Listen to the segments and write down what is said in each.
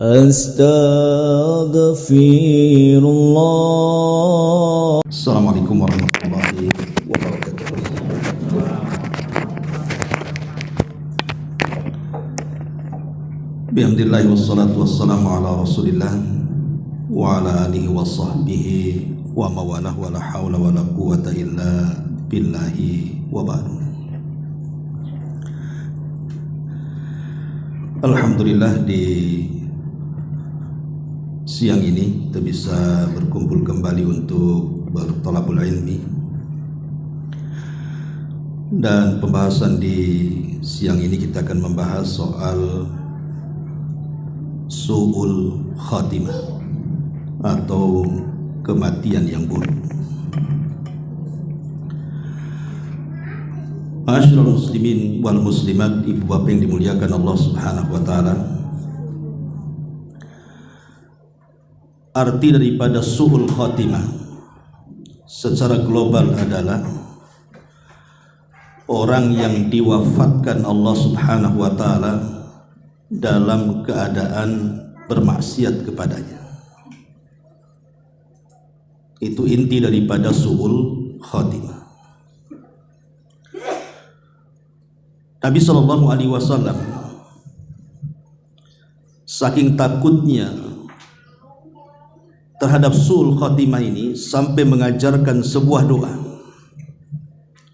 Astaghfirullah. Assalamualaikum warahmatullahi wabarakatuh. Bihamdillahi wassalatu wassalamu ala rasulillah wa ala alihi wa sahbihi wa mawalah wa la hawla wa la quwata illa billahi wa ba'du. Alhamdulillah, di siang ini kita bisa berkumpul kembali untuk bertolabul ilmi, dan pembahasan di siang ini kita akan membahas soal su'ul khatimah atau kematian yang buruk. Ma'asyiral muslimin wal muslimat, ibu bapak yang dimuliakan Allah Subhanahu wa taala, arti daripada su'ul khatimah secara global adalah orang yang diwafatkan Allah Subhanahu wa taala dalam keadaan bermaksiat kepadanya. Itu inti daripada su'ul khatimah. Nabi sallallahu alaihi wasallam saking takutnya terhadap su'ul khatimah ini sampai mengajarkan sebuah doa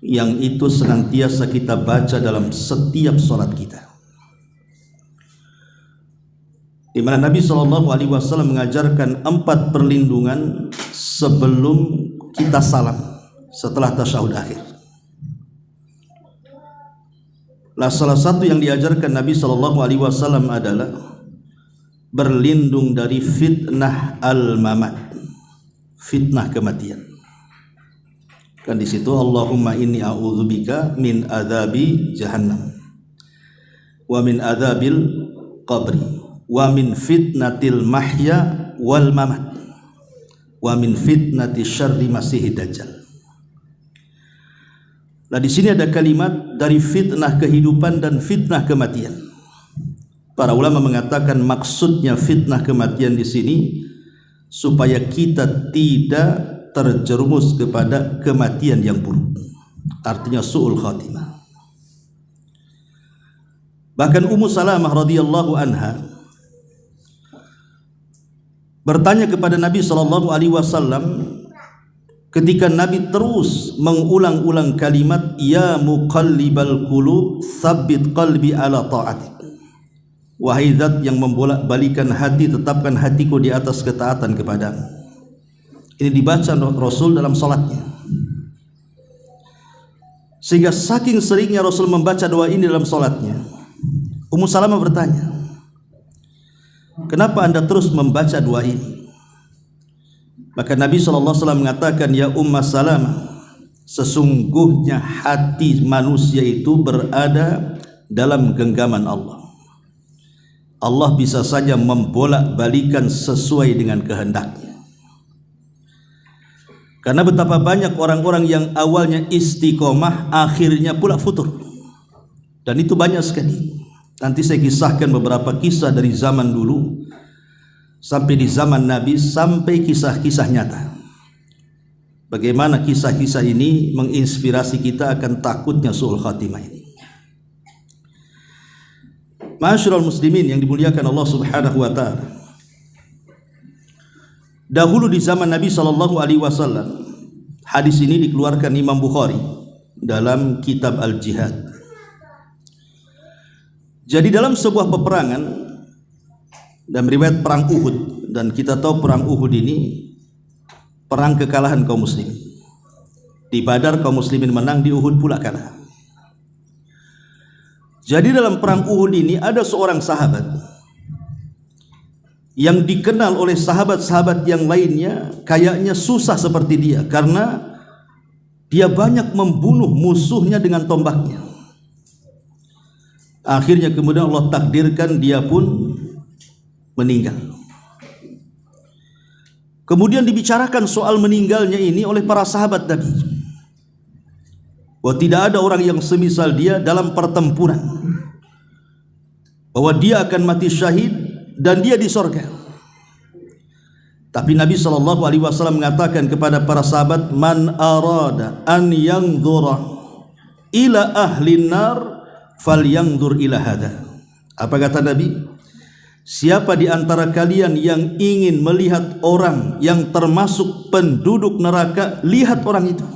yang itu senantiasa kita baca dalam setiap salat kita, di mana Nabi sallallahu alaihi wasallam mengajarkan 4 perlindungan sebelum kita salam setelah tasyahud akhir. Nah, salah satu yang diajarkan Nabi sallallahu alaihi wasallam adalah berlindung dari fitnah al-mamat, fitnah kematian. Kan di situ Allahumma inni a'udzubika min adzabi jahannam wa min adzabil qabri wa min fitnatil mahya wal mamat wa min fitnati syarri masihid dajjal. Nah, di sini ada kalimat dari fitnah kehidupan dan fitnah kematian. Para ulama mengatakan maksudnya fitnah kematian di sini supaya kita tidak terjerumus kepada kematian yang buruk. Artinya su'ul khatimah. Bahkan Ummu Salamah radhiyallahu anha bertanya kepada Nabi sallallahu alaihi wasallam ketika Nabi terus mengulang-ulang kalimat ya muqallibal qulub tsabbit qalbi ala ta'atik. Wahai zat yang membolak-balikan hati, tetapkan hatiku di atas ketaatan kepadamu. Ini dibaca Rasul dalam salatnya. Sehingga saking seringnya Rasul membaca doa ini dalam salatnya, Ummu Salamah bertanya, kenapa anda terus membaca doa ini? Maka Nabi SAW mengatakan, ya Ummu Salamah, sesungguhnya hati manusia itu berada dalam genggaman Allah. Allah bisa saja membolak-balikan sesuai dengan kehendaknya. Karena betapa banyak orang-orang yang awalnya istiqomah akhirnya pula futur. Dan itu banyak sekali. Nanti saya kisahkan beberapa kisah dari zaman dulu sampai di zaman Nabi, sampai kisah-kisah nyata. Bagaimana kisah-kisah ini menginspirasi kita akan takutnya su'ul khatimah ini. Ma'asyiral muslimin yang dimuliakan Allah Subhanahu wa taala. Dahulu di zaman Nabi sallallahu alaihi wasallam, hadis ini dikeluarkan Imam Bukhari dalam kitab Al-Jihad. Jadi dalam sebuah peperangan dan riwayat perang Uhud, dan kita tahu perang Uhud ini perang kekalahan kaum muslimin. Di Badar kaum muslimin menang, di Uhud pula kalah. Jadi dalam perang Uhud ini ada seorang sahabat yang dikenal oleh sahabat-sahabat yang lainnya kayaknya susah seperti dia, karena dia banyak membunuh musuhnya dengan tombaknya. Akhirnya kemudian Allah takdirkan dia pun meninggal. Kemudian dibicarakan soal meninggalnya ini oleh para sahabat Nabi, bahwa tidak ada orang yang semisal dia dalam pertempuran, bahwa dia akan mati syahid dan dia di sorga. Tapi Nabi SAW mengatakan kepada para sahabat, man arada an yanzura ila ahli nar falyanzur ila hada. Apa kata Nabi? Siapa di antara kalian yang ingin melihat orang yang termasuk penduduk neraka, lihat orang itu.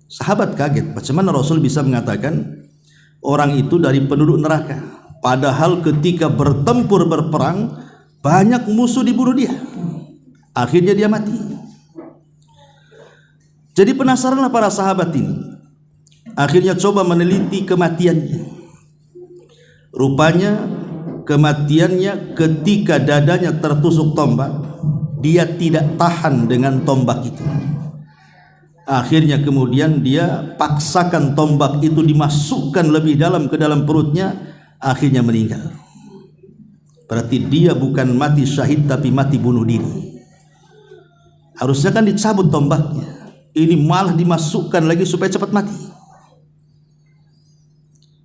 Sahabat kaget, bagaimana Rasul bisa mengatakan orang itu dari penduduk neraka, padahal ketika bertempur berperang banyak musuh dibunuh dia, akhirnya dia mati. Jadi penasaranlah para sahabat ini, akhirnya coba meneliti kematiannya. Rupanya kematiannya ketika dadanya tertusuk tombak, dia tidak tahan dengan tombak itu. Akhirnya kemudian dia paksakan tombak itu dimasukkan lebih dalam ke dalam perutnya, akhirnya meninggal. Berarti dia bukan mati syahid tapi mati bunuh diri. Harusnya kan dicabut tombaknya, ini malah dimasukkan lagi supaya cepat mati.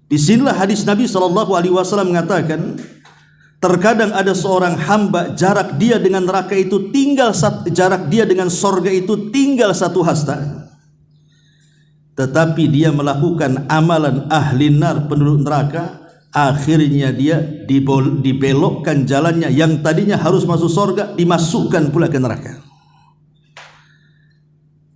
Disinilah hadis Nabi SAW mengatakan, terkadang ada seorang hamba jarak dia dengan neraka itu tinggal jarak dia dengan sorga itu tinggal 1 hasta, tetapi dia melakukan amalan ahli nar, penduduk neraka, akhirnya dia dibelokkan jalannya, yang tadinya harus masuk sorga dimasukkan pula ke neraka.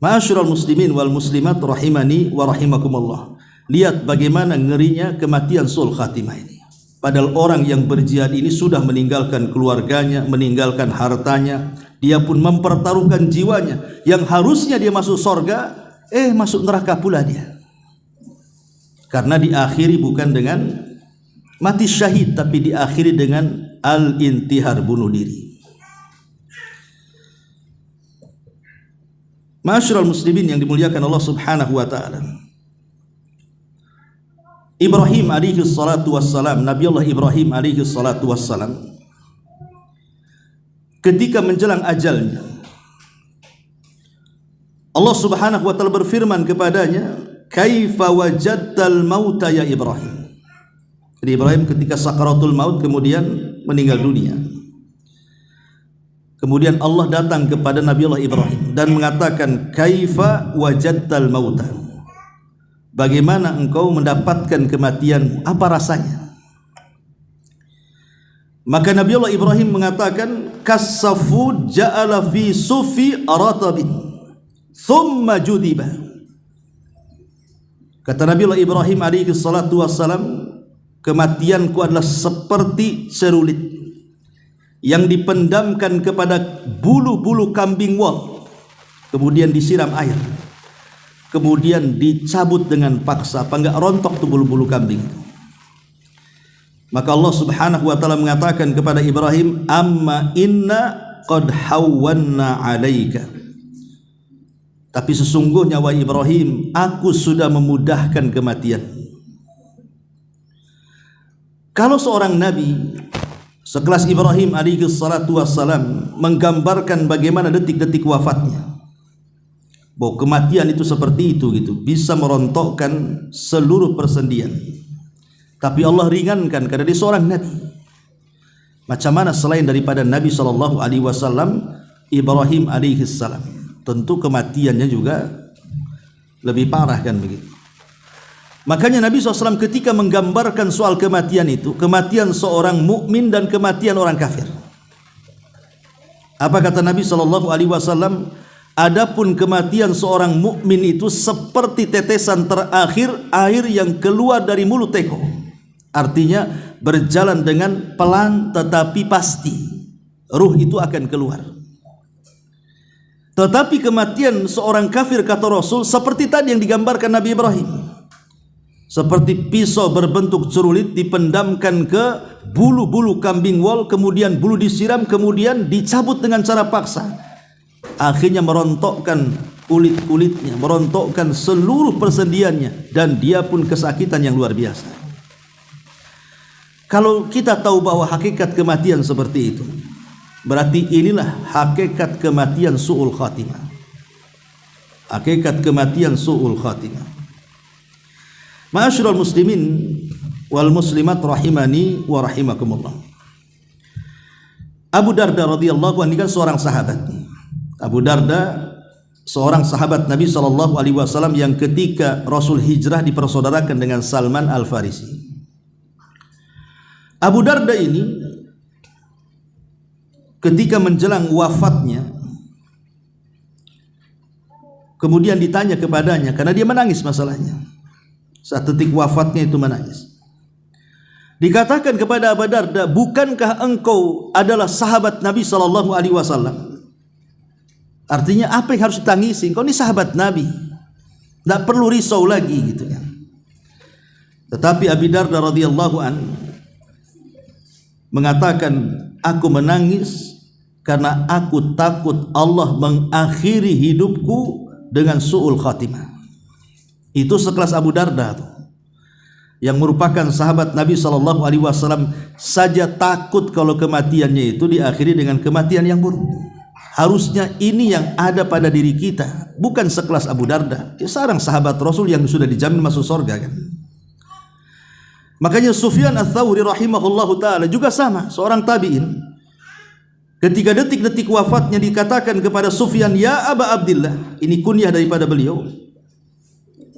Ma'asyiral muslimin wal muslimat rahimani wa rahimakumullah. Lihat bagaimana ngerinya kematian sul khatimah ini. Padahal orang yang berjihad ini sudah meninggalkan keluarganya, meninggalkan hartanya, dia pun mempertaruhkan jiwanya, yang harusnya dia masuk sorga, masuk neraka pula dia. Karena diakhiri bukan dengan mati syahid, tapi diakhiri dengan al-intihar, bunuh diri. Ma'asyiral muslimin yang dimuliakan Allah Subhanahu wa taala. Ibrahim alaihi salatu wassalam, Nabi Allah Ibrahim alaihi salatu wassalam, ketika menjelang ajalnya, Allah Subhanahu wa taala berfirman kepadanya, "Kaifa wajadtal mauta ya Ibrahim?" Jadi Ibrahim ketika sakaratul maut kemudian meninggal dunia. Kemudian Allah datang kepada Nabi Allah Ibrahim dan mengatakan, "Kaifa wajadtal mauta?" Bagaimana engkau mendapatkan kematianmu? Apa rasanya? Maka Nabi Allah Ibrahim mengatakan, "Kasafud ja'ala fi sufi aratabin thumma judiba." Kata Nabi Allah Ibrahim alaihi salatu wassalam, kematianku adalah seperti serulit yang dipendamkan kepada bulu-bulu kambing wol, kemudian disiram air, kemudian dicabut dengan paksa, apa enggak rontok tuh bulu-bulu kambing itu. Maka Allah Subhanahu wa taala mengatakan kepada Ibrahim, "Amma inna qad hawwanna 'alaika." Tapi sesungguhnya wahai Ibrahim, aku sudah memudahkan kematian. Kalau seorang nabi sekelas Ibrahim alaihi salatu wassalam menggambarkan bagaimana detik-detik wafatnya, bahwa kematian itu seperti itu gitu, bisa merontokkan seluruh persendian, tapi Allah ringankan karena dia seorang nabi. Macam mana selain daripada Nabi SAW, Ibrahim alaihi salam, tentu kematiannya juga lebih parah kan begitu. Makanya Nabi SAW ketika menggambarkan soal kematian itu, kematian seorang mukmin dan kematian orang kafir, apa kata Nabi SAW? Adapun kematian seorang mukmin itu seperti tetesan terakhir air yang keluar dari mulut teko. Artinya berjalan dengan pelan tetapi pasti, ruh itu akan keluar. Tetapi kematian seorang kafir, kata Rasul, seperti tadi yang digambarkan Nabi Ibrahim, seperti pisau berbentuk cerulit dipendamkan ke bulu-bulu kambing wol, kemudian bulu disiram, kemudian dicabut dengan cara paksa, akhirnya merontokkan kulit-kulitnya, merontokkan seluruh persendiannya, dan dia pun kesakitan yang luar biasa. Kalau kita tahu bahwa hakikat kematian seperti itu, berarti inilah hakikat kematian su'ul khatimah. Hakikat kematian su'ul khatimah. Ma'asyiral muslimin wal muslimat rahimani wa rahimakumullah. Abu Darda radhiyallahu anhu kan seorang sahabat. Abu Darda seorang sahabat Nabi SAW yang ketika Rasul hijrah dipersaudarakan dengan Salman Al-Farisi. Abu Darda ini ketika menjelang wafatnya, kemudian ditanya kepadanya, karena dia menangis masalahnya. Saat detik wafatnya itu menangis. Dikatakan kepada Abu Darda, bukankah engkau adalah sahabat Nabi SAW? Artinya apa yang harus ditangisi? Engkau ini sahabat Nabi, tidak perlu risau lagi gitu kan. Tetapi Abu Darda radhiyallahu an mengatakan, aku menangis karena aku takut Allah mengakhiri hidupku dengan su'ul khatimah. Itu sekelas Abu Darda tuh, yang merupakan sahabat Nabi SAW saja takut kalau kematiannya itu diakhiri dengan kematian yang buruk. Harusnya ini yang ada pada diri kita, bukan sekelas Abu Darda, seorang sahabat Rasul yang sudah dijamin masuk surga kan. Makanya Sufyan Ats-Tsauri rahimahullahu taala juga sama, seorang tabi'in. Ketika detik-detik wafatnya dikatakan kepada Sufyan, ya Aba Abdillah, ini kunyah daripada beliau,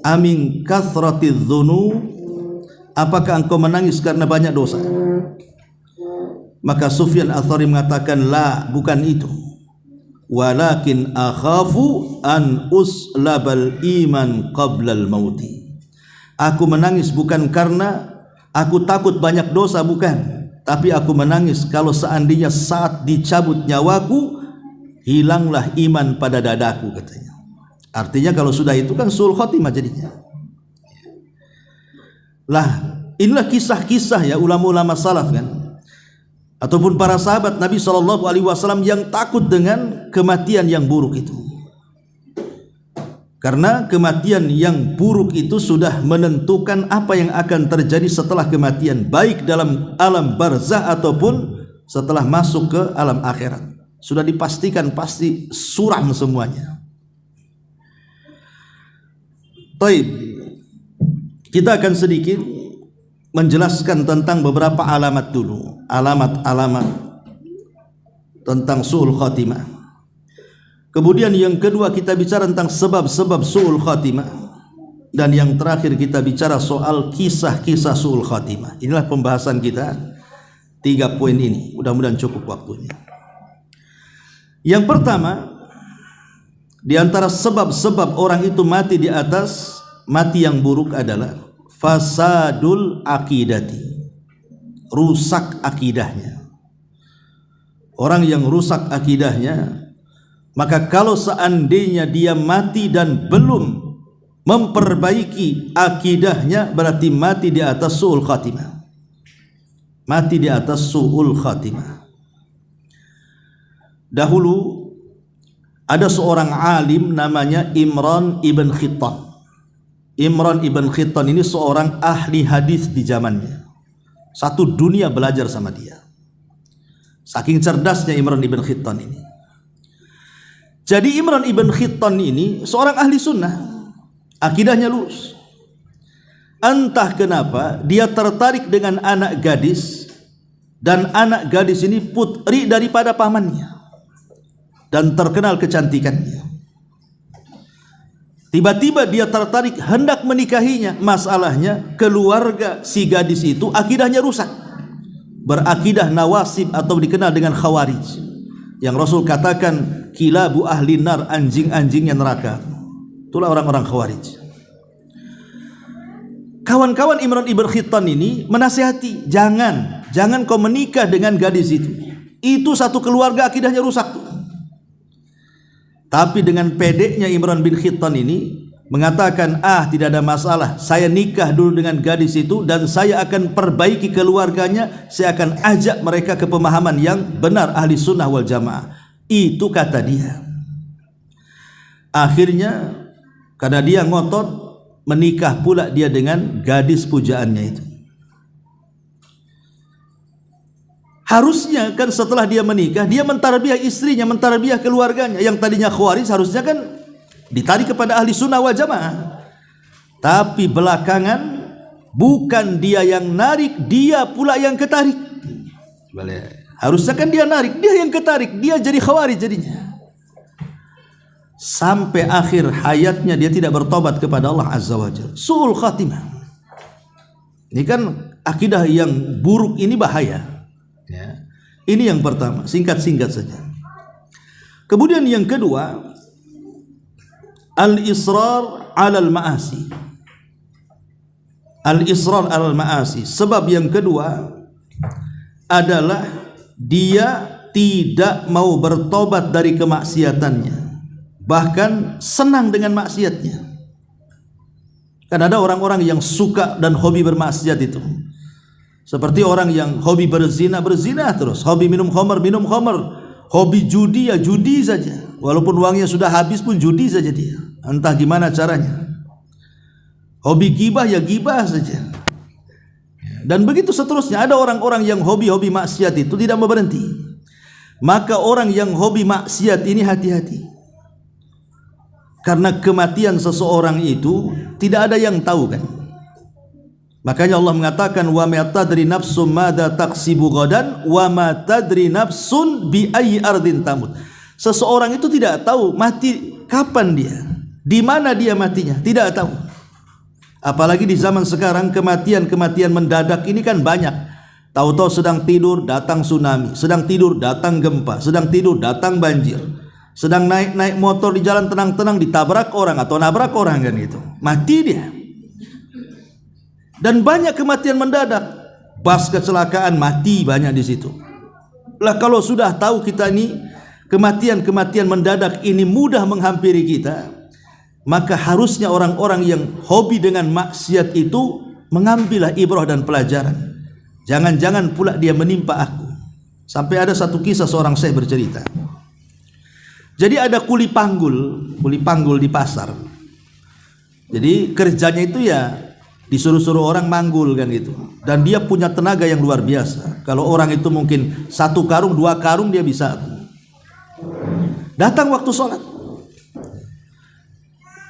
amin kathratiz dzunub, apakah engkau menangis karena banyak dosa? Maka Sufyan Ats-Tsauri mengatakan, la, bukan itu, walakin akhafu an uslabal iman qablal mauti. Aku menangis bukan karena aku takut banyak dosa, bukan, tapi aku menangis kalau seandainya saat dicabut nyawaku hilanglah iman pada dadaku, katanya. Artinya kalau sudah itu kan su'ul khotimah jadinya. Lah, inilah kisah-kisah ya ulama-ulama salaf kan, ataupun para sahabat Nabi SAW yang takut dengan kematian yang buruk itu. Karena kematian yang buruk itu sudah menentukan apa yang akan terjadi setelah kematian, baik dalam alam barzah ataupun setelah masuk ke alam akhirat. Sudah dipastikan pasti suram semuanya. Taib, kita akan sedikit menjelaskan tentang beberapa alamat dulu, alamat-alamat tentang su'ul khatimah. Kemudian yang kedua kita bicara tentang sebab-sebab su'ul khatimah, dan yang terakhir kita bicara soal kisah-kisah su'ul khatimah. Inilah pembahasan kita, 3 poin ini, mudah-mudahan cukup waktunya. Yang pertama, di antara sebab-sebab orang itu mati di atas mati yang buruk adalah fasadul akidati, rusak akidahnya. Orang yang rusak akidahnya, maka kalau seandainya dia mati dan belum memperbaiki akidahnya, berarti mati di atas su'ul khatimah. Mati di atas su'ul khatimah. Dahulu ada seorang alim namanya Imran ibn Khittan. Imran ibn Khittan ini seorang ahli hadis di zamannya. Satu dunia belajar sama dia. Saking cerdasnya Imran ibn Khittan ini. Jadi Imran ibn Khittan ini seorang ahli sunnah, akidahnya lurus. Entah kenapa dia tertarik dengan anak gadis, dan anak gadis ini putri daripada pamannya dan terkenal kecantikannya. Tiba-tiba dia tertarik hendak menikahinya. Masalahnya keluarga si gadis itu akidahnya rusak, berakidah nawasib atau dikenal dengan khawarij, yang Rasul katakan kilabu ahli nar, anjing-anjingnya neraka. Itulah orang-orang khawarij. Kawan-kawan Imran ibn Khittan ini menasihati, jangan kau menikah dengan gadis itu. Itu satu keluarga akidahnya rusak. Tapi dengan pedeknya Imran bin Khittan ini mengatakan, tidak ada masalah, saya nikah dulu dengan gadis itu dan saya akan perbaiki keluarganya, saya akan ajak mereka ke pemahaman yang benar ahli sunnah wal jamaah. Itu kata dia. Akhirnya karena dia ngotot, menikah pula dia dengan gadis pujaannya itu. Harusnya kan setelah dia menikah, dia mentarbiah istrinya, mentarbiah keluarganya. Yang tadinya khawarij harusnya kan ditarik kepada ahli sunnah wal jamaah. Tapi belakangan bukan dia yang narik, dia pula yang ketarik. Harusnya kan dia narik, dia yang ketarik, dia jadi khawarij jadinya. Sampai akhir hayatnya dia tidak bertobat kepada Allah Azza wa Jalla. Su'ul khatimah. Ini kan akidah yang buruk, ini bahaya. Ya. Ini yang pertama, singkat-singkat saja. Kemudian yang kedua, al-israr 'alal ma'asi. Al-israr 'alal ma'asi. Sebab yang kedua adalah dia tidak mau bertobat dari kemaksiatannya, bahkan senang dengan maksiatnya. Kan ada orang-orang yang suka dan hobi bermaksiat itu. Seperti orang yang hobi berzina terus, hobi minum khamar, hobi judi ya judi saja. Walaupun uangnya sudah habis pun judi saja dia. Entah gimana caranya. Hobi gibah ya gibah saja. Dan begitu seterusnya. Ada orang-orang yang hobi-hobi maksiat itu tidak mau berhenti. Maka orang yang hobi maksiat ini hati-hati. Karena kematian seseorang itu tidak ada yang tahu kan. Makanya Allah mengatakan wa ma tadri nafsum madza taksibu ghadan wa ma tadri nafsun bi ayyi ardin tamut. Seseorang itu tidak tahu mati kapan dia, di mana dia matinya, tidak tahu. Apalagi di zaman sekarang kematian-kematian mendadak ini kan banyak. Tahu-tahu sedang tidur datang tsunami, sedang tidur datang gempa, sedang tidur datang banjir. Sedang naik motor di jalan tenang-tenang ditabrak orang atau nabrak orang kan gitu. Mati dia. Dan banyak kematian mendadak. Bas kecelakaan mati banyak di situ. Lah kalau sudah tahu kita ini kematian-kematian mendadak ini mudah menghampiri kita, maka harusnya orang-orang yang hobi dengan maksiat itu mengambillah ibrah dan pelajaran. Jangan-jangan pula dia menimpa aku. Sampai ada satu kisah seorang syekh bercerita. Jadi ada kuli panggul di pasar. Jadi kerjanya itu ya disuruh-suruh orang manggul kan gitu. Dan dia punya tenaga yang luar biasa. Kalau orang itu mungkin 1 karung 2 karung dia bisa. Datang waktu sholat.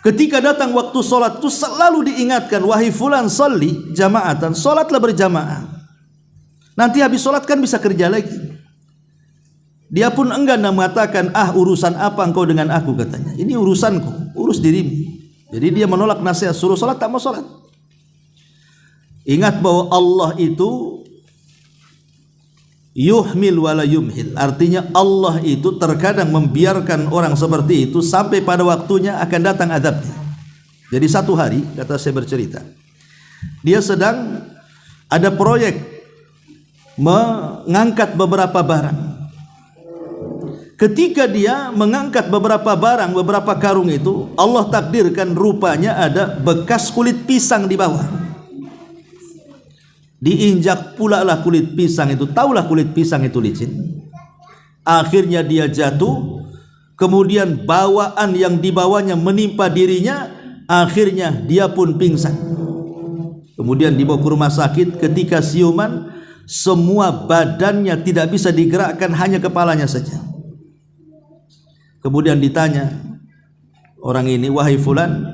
Ketika datang waktu sholat itu selalu diingatkan, wahai fulan sholli jamaatan, sholatlah berjamaah. Nanti habis sholat kan bisa kerja lagi. Dia pun enggan dan mengatakan, urusan apa engkau dengan aku, katanya. Ini urusanku, urus dirimu. Jadi dia menolak nasihat, suruh sholat tak mau sholat. Ingat bahwa Allah itu yuhmil wala yumhil. Artinya Allah itu terkadang membiarkan orang seperti itu sampai pada waktunya akan datang azabnya. Jadi satu hari, kata saya bercerita, dia sedang ada proyek mengangkat beberapa barang. Ketika dia mengangkat beberapa barang, beberapa karung itu, Allah takdirkan rupanya ada bekas kulit pisang di bawah. Diinjak pula lah kulit pisang itu. Taulah kulit pisang itu licin. Akhirnya dia jatuh. Kemudian bawaan yang dibawanya menimpa dirinya. Akhirnya dia pun pingsan. Kemudian dibawa ke rumah sakit. Ketika siuman, semua badannya tidak bisa digerakkan, hanya kepalanya saja. Kemudian ditanya orang ini, wahai fulan,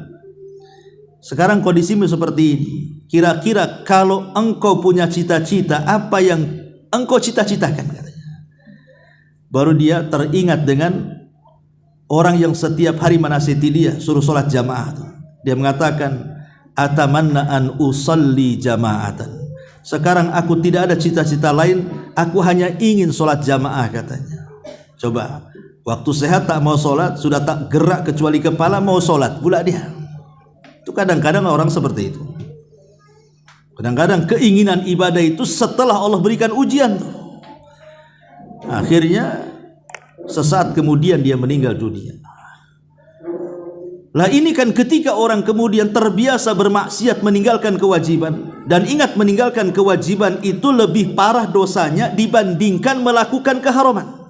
sekarang kondisimu seperti ini. Kira-kira kalau engkau punya cita-cita, apa yang engkau cita-citakan, katanya. Baru dia teringat dengan orang yang setiap hari menasihati dia, suruh sholat jamaah. Dia mengatakan, atamanna an usalli jama'atan. Sekarang aku tidak ada cita-cita lain, aku hanya ingin sholat jamaah, katanya. Coba, waktu sehat tak mau sholat, sudah tak gerak kecuali kepala mau sholat pula dia. Itu kadang-kadang orang seperti itu. Kadang-kadang keinginan ibadah itu setelah Allah berikan ujian. Akhirnya sesaat kemudian dia meninggal dunia. Lah ini kan ketika orang kemudian terbiasa bermaksiat, meninggalkan kewajiban. Dan ingat, meninggalkan kewajiban itu lebih parah dosanya dibandingkan melakukan keharaman.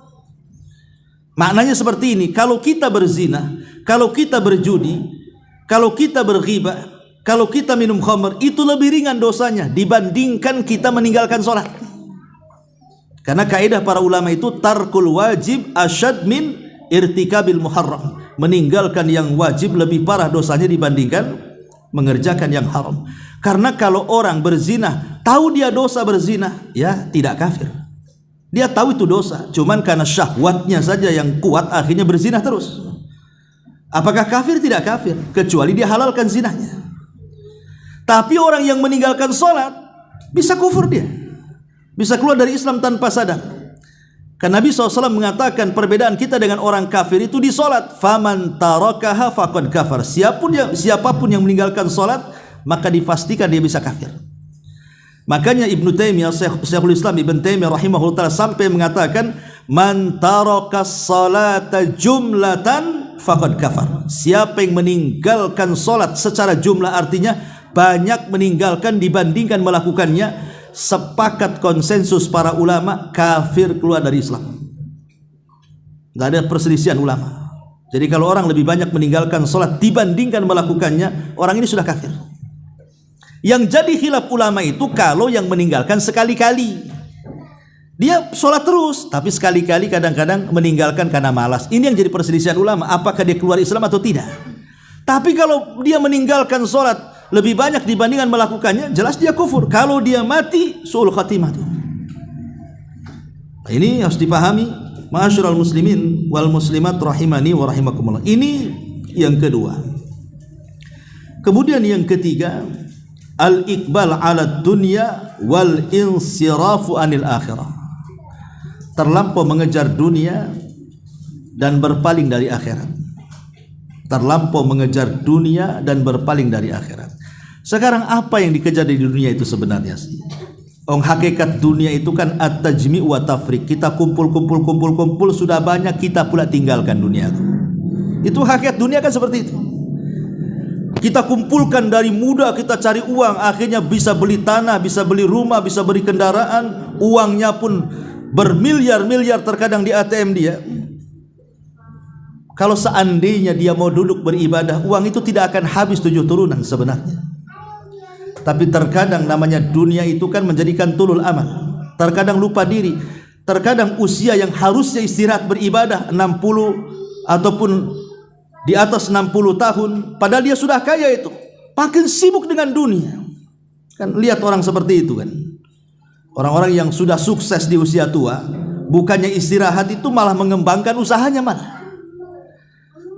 Maknanya seperti ini, kalau kita berzina, kalau kita berjudi, kalau kita berghibah, kalau kita minum khamr, itu lebih ringan dosanya dibandingkan kita meninggalkan sholat. Karena kaidah para ulama itu tarkul wajib asyad min irtikabil muharram. Meninggalkan yang wajib lebih parah dosanya dibandingkan mengerjakan yang haram. Karena kalau orang berzina tahu dia dosa berzina, ya tidak kafir. Dia tahu itu dosa, cuman karena syahwatnya saja yang kuat akhirnya berzina terus. Apakah kafir? Tidak kafir, kecuali dia halalkan zinahnya. Tapi orang yang meninggalkan sholat bisa kufur dia, bisa keluar dari Islam tanpa sadar. Karena Nabi SAW mengatakan perbedaan kita dengan orang kafir itu di sholat. Faman tarakaha faqad kafar. Siapapun yang meninggalkan sholat, maka dipastikan dia bisa kafir. Makanya Ibnu Taimiyah, Syekhul Islam Ibnu Taimiyah rahimahullah ta'ala sampai mengatakan, man tarakas salata jumlatan faqad kafar. Siapa yang meninggalkan sholat secara jumlah, artinya banyak meninggalkan dibandingkan melakukannya, sepakat konsensus para ulama kafir, keluar dari Islam. Tidak ada perselisihan ulama. Jadi kalau orang lebih banyak meninggalkan sholat dibandingkan melakukannya, orang ini sudah kafir. Yang jadi khilaf ulama itu kalau yang meninggalkan sekali-kali. Dia sholat terus, tapi sekali-kali kadang-kadang meninggalkan karena malas. Ini yang jadi perselisihan ulama, apakah dia keluar Islam atau tidak. Tapi kalau dia meninggalkan sholat lebih banyak dibandingkan melakukannya, jelas dia kufur. Kalau dia mati, su'ul khatimah. Ini harus dipahami, ma'asyiral muslimin wal muslimat rahimani wa rahimakumullah. Ini yang kedua. Kemudian yang ketiga, al-iqbal 'ala dunya wal insirafu 'anil akhirah. Terlampau mengejar dunia dan berpaling dari akhirat. Terlampau mengejar dunia dan berpaling dari akhirat. Sekarang apa yang dikejar di dunia itu sebenarnya sih? Hakikat dunia itu kan at-tajmi' wa tafriq. Kita kumpul, sudah banyak, kita pula tinggalkan dunia itu. Itu hakikat dunia kan seperti itu. Kita kumpulkan dari muda, kita cari uang, akhirnya bisa beli tanah, bisa beli rumah, bisa beli kendaraan, uangnya pun bermiliar-miliar terkadang di ATM dia. Kalau seandainya dia mau duduk beribadah, uang itu tidak akan habis 7 turunan sebenarnya. Tapi terkadang namanya dunia itu kan menjadikan tulul amal. Terkadang lupa diri. Terkadang usia yang harusnya istirahat beribadah 60 ataupun di atas 60 tahun, padahal dia sudah kaya itu, makin sibuk dengan dunia. Kan lihat orang seperti itu kan. Orang-orang yang sudah sukses di usia tua, bukannya istirahat itu malah mengembangkan usahanya malah.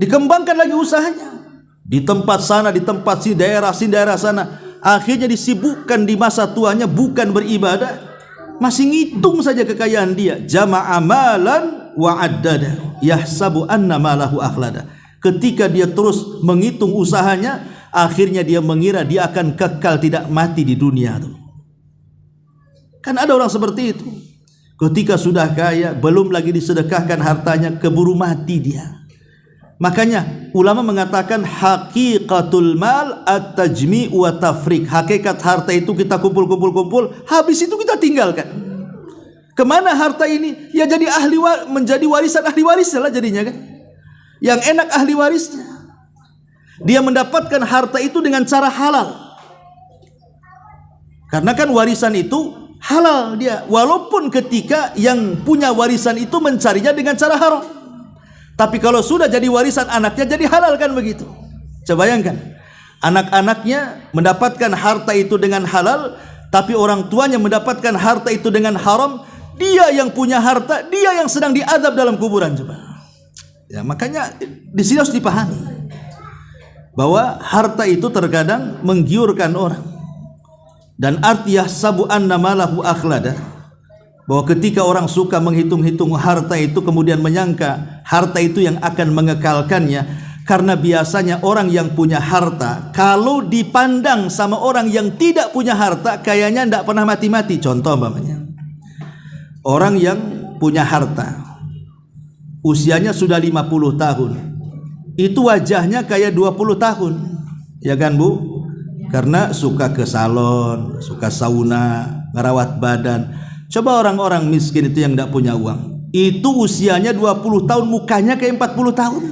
Dikembangkan lagi usahanya. Di tempat sana, di tempat si daerah sana. Akhirnya disibukkan di masa tuanya bukan beribadah, masih ngitung saja kekayaan dia. Jama'a malan wa addada yahsabu anna malahu akhlada. Ketika dia terus menghitung usahanya, akhirnya dia mengira dia akan kekal tidak mati di dunia itu. Kan ada orang seperti itu. Ketika sudah kaya, belum lagi disedekahkan hartanya, keburu mati dia. Makanya ulama mengatakan haqiqatul mal at-tajmi' wa tafriq. Hakikat harta itu kita kumpul, habis itu kita tinggalkan. Kemana harta ini? Ya jadi menjadi warisan ahli waris lah jadinya kan. Yang enak ahli warisnya. Dia mendapatkan harta itu dengan cara halal. Karena kan warisan itu halal dia. Walaupun ketika yang punya warisan itu mencarinya dengan cara haram. Tapi kalau sudah jadi warisan anaknya, jadi halal kan begitu. Coba bayangkan, anak-anaknya mendapatkan harta itu dengan halal, tapi orang tuanya mendapatkan harta itu dengan haram. Dia yang punya harta, dia yang sedang diadab dalam kuburan. Coba. Ya, makanya di sini harus dipahami bahwa harta itu terkadang menggiurkan orang. Dan arti yahsabu anna malahu akhlada, bahwa ketika orang suka menghitung-hitung harta itu, kemudian menyangka harta itu yang akan mengekalkannya. Karena biasanya orang yang punya harta, kalau dipandang sama orang yang tidak punya harta, kayaknya tidak pernah mati-mati. Contoh umpamanya, orang yang punya harta usianya sudah 50 tahun, itu wajahnya kayak 20 tahun, ya kan Bu? Karena suka ke salon, suka sauna, ngerawat badan. Coba orang-orang miskin itu yang tidak punya uang, itu usianya 20 tahun, mukanya kayak 40 tahun.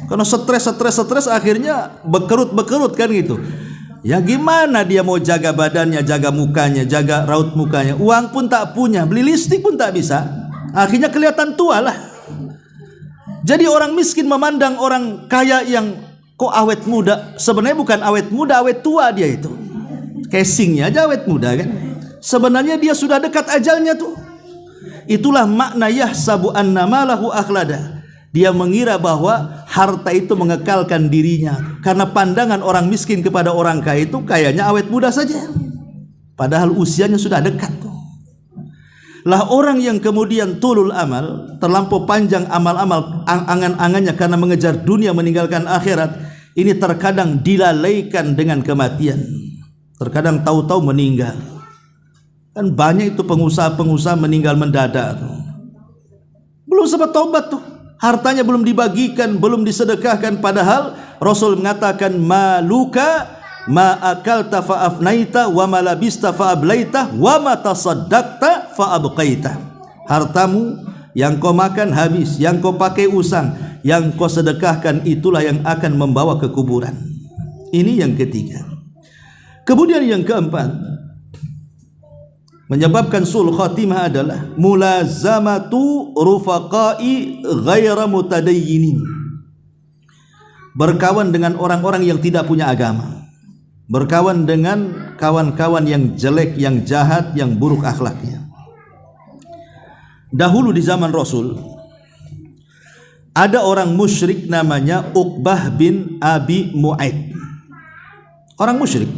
Karena stres akhirnya bekerut kan gitu. Ya gimana dia mau jaga badannya, jaga mukanya, jaga raut mukanya. Uang pun tak punya, beli listrik pun tak bisa. Akhirnya kelihatan tua lah. Jadi orang miskin memandang orang kaya yang kok awet muda. Sebenarnya bukan awet muda, awet tua dia itu. Casingnya aja awet muda kan. Sebenarnya dia sudah dekat ajalnya tuh. Itulah makna yahsabu anna malahu akhlada. Dia mengira bahwa harta itu mengekalkan dirinya, karena pandangan orang miskin kepada orang kaya itu kayaknya awet muda saja, padahal usianya sudah dekat. Lah orang yang kemudian tulul amal, terlampau panjang amal-amal angan-angannya karena mengejar dunia meninggalkan akhirat, ini terkadang dilalaikan dengan kematian, terkadang tahu-tahu meninggal. Kan banyak itu pengusaha-pengusaha meninggal mendadak tuh. Belum sempat tobat tuh, hartanya belum dibagikan, belum disedekahkan, padahal Rasul mengatakan maluka ma akalta fa afnaita wa ma labista fa ablaita wa ma tasaddaqta fa abqaita. Hartamu yang kau makan habis, yang kau pakai usang, yang kau sedekahkan itulah yang akan membawa ke kuburan. Ini yang ketiga. Kemudian yang keempat, menyebabkan sul khatimah adalah mulazamatu rufaqai ghaira mutadayyinin. Berkawan dengan orang-orang yang tidak punya agama, berkawan dengan kawan-kawan yang jelek, yang jahat, yang buruk akhlaknya. Dahulu di zaman Rasul ada orang musyrik namanya Uqbah bin Abi Mu'aid. Orang musyrik,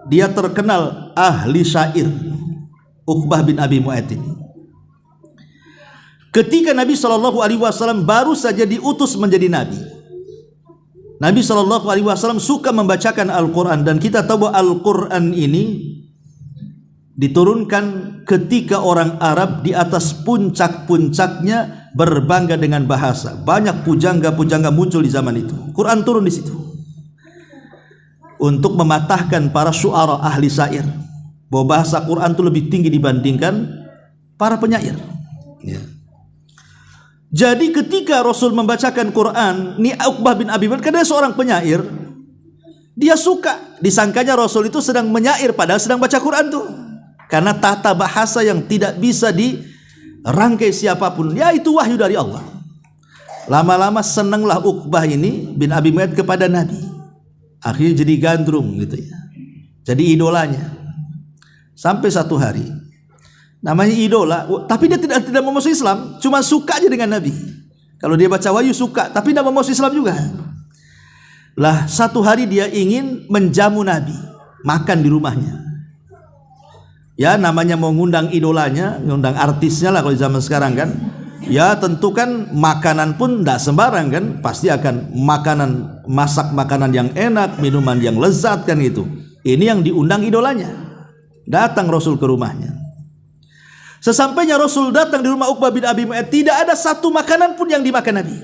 dia terkenal ahli syair. Uqbah bin Abi Mu'aid ini, ketika Nabi SAW baru saja diutus menjadi nabi, Nabi SAW suka membacakan Al-Quran, dan kita tahu bahwa Al-Quran ini diturunkan ketika orang Arab di atas puncak-puncaknya berbangga dengan bahasa. Banyak pujangga-pujangga muncul di zaman itu. Quran turun di situ untuk mematahkan para syu'ara ahli syair, bahwa bahasa Quran itu lebih tinggi dibandingkan para penyair. Ya. Jadi ketika Rasul membacakan Quran, ni Uqbah bin Abi Mu'aid, karena dia seorang penyair, dia suka, disangkanya Rasul itu sedang menyair padahal sedang baca Quran tuh. Karena tata bahasa yang tidak bisa dirangkai siapapun, ya itu wahyu dari Allah. Lama-lama senanglah Uqbah ini bin Abi Mu'aid kepada Nabi. Akhirnya jadi gandrung gitu ya, jadi idolanya. Sampai satu hari, namanya idola, tapi dia tidak mau masuk Islam, cuma suka aja dengan Nabi. Kalau dia baca wahyu suka, tapi tidak mau masuk Islam juga. Lah satu hari dia ingin menjamu Nabi, makan di rumahnya. Ya namanya mau ngundang idolanya, ngundang artisnya lah kalau di zaman sekarang kan. Ya tentu kan makanan pun tidak sembarang kan, pasti akan masak makanan yang enak, minuman yang lezat kan gitu. Ini yang diundang idolanya. Datang Rasul ke rumahnya. Sesampainya Rasul datang di rumah Uqbah bin Abi Mu'aid, tidak ada satu makanan pun yang dimakan Nabi.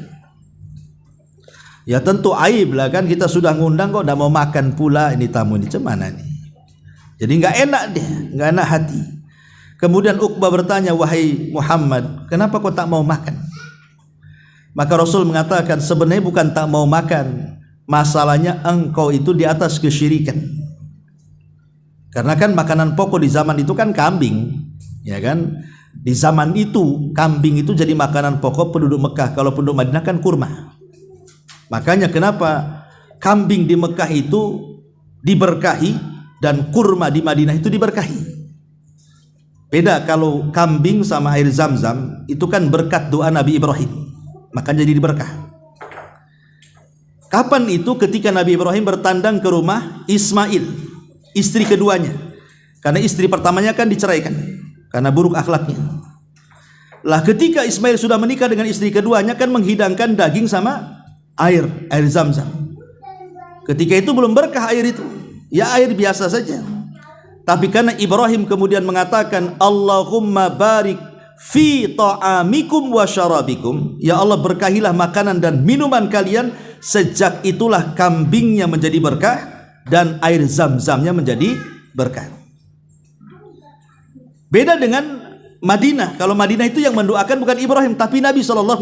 Ya tentu aib lah kan, kita sudah ngundang kok tidak mau makan pula, ini tamu ini cemana nih. Jadi nggak enak dia, nggak enak hati. Kemudian Uqbah bertanya, wahai Muhammad, kenapa kau tak mau makan? Maka Rasul mengatakan, sebenarnya bukan tak mau makan, masalahnya engkau itu di atas kesyirikan. Karena kan makanan pokok di zaman itu kan kambing, ya kan? Di zaman itu kambing itu jadi makanan pokok penduduk Mekah. Kalau penduduk Madinah kan kurma. Makanya kenapa kambing di Mekah itu diberkahi dan kurma di Madinah itu diberkahi. Beda kalau kambing sama air Zam-Zam, itu kan berkat doa Nabi Ibrahim, makanya jadi berkah. Kapan itu? Ketika Nabi Ibrahim bertandang ke rumah Ismail, istri keduanya, karena istri pertamanya kan diceraikan karena buruk akhlaknya. Lah ketika Ismail sudah menikah dengan istri keduanya, kan menghidangkan daging sama air Zam-Zam. Ketika itu belum berkah air itu, ya air biasa saja. Tapi karena Ibrahim kemudian mengatakan, Allahumma barik fi ta'amikum wa syarabikum, ya Allah berkahilah makanan dan minuman kalian. Sejak itulah kambingnya menjadi berkah dan air Zam-Zamnya menjadi berkah. Beda dengan Madinah. Kalau Madinah itu yang mendoakan bukan Ibrahim, tapi Nabi SAW.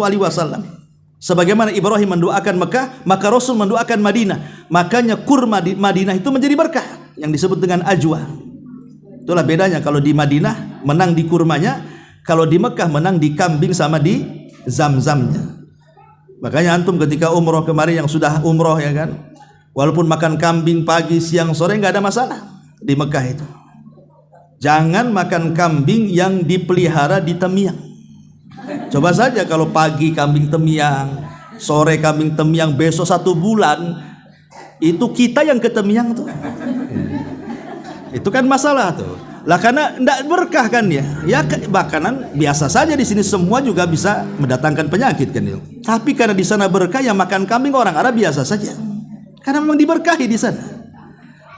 Sebagaimana Ibrahim mendoakan Mekah, maka Rasul mendoakan Madinah. Makanya kurma di Madinah itu menjadi berkah, yang disebut dengan ajwa. Itulah bedanya, kalau di Madinah menang di kurmanya, kalau di Mekah menang di kambing sama di Zam-Zamnya. Makanya antum ketika umroh kemarin, yang sudah umroh ya kan, walaupun makan kambing pagi, siang, sore nggak ada masalah di Mekah itu. Jangan makan kambing yang dipelihara di Temiang. Coba saja kalau pagi kambing temiang, sore kambing temiang, besok 1 bulan, itu kita yang ke temiang tuh. Itu kan masalah tuh. Lah karena tidak berkah kan ya. Ya makanan biasa saja di sini semua juga bisa mendatangkan penyakit kan itu. Tapi karena di sana berkah, yang makan kambing orang Arab biasa saja. Karena memang diberkahi di sana.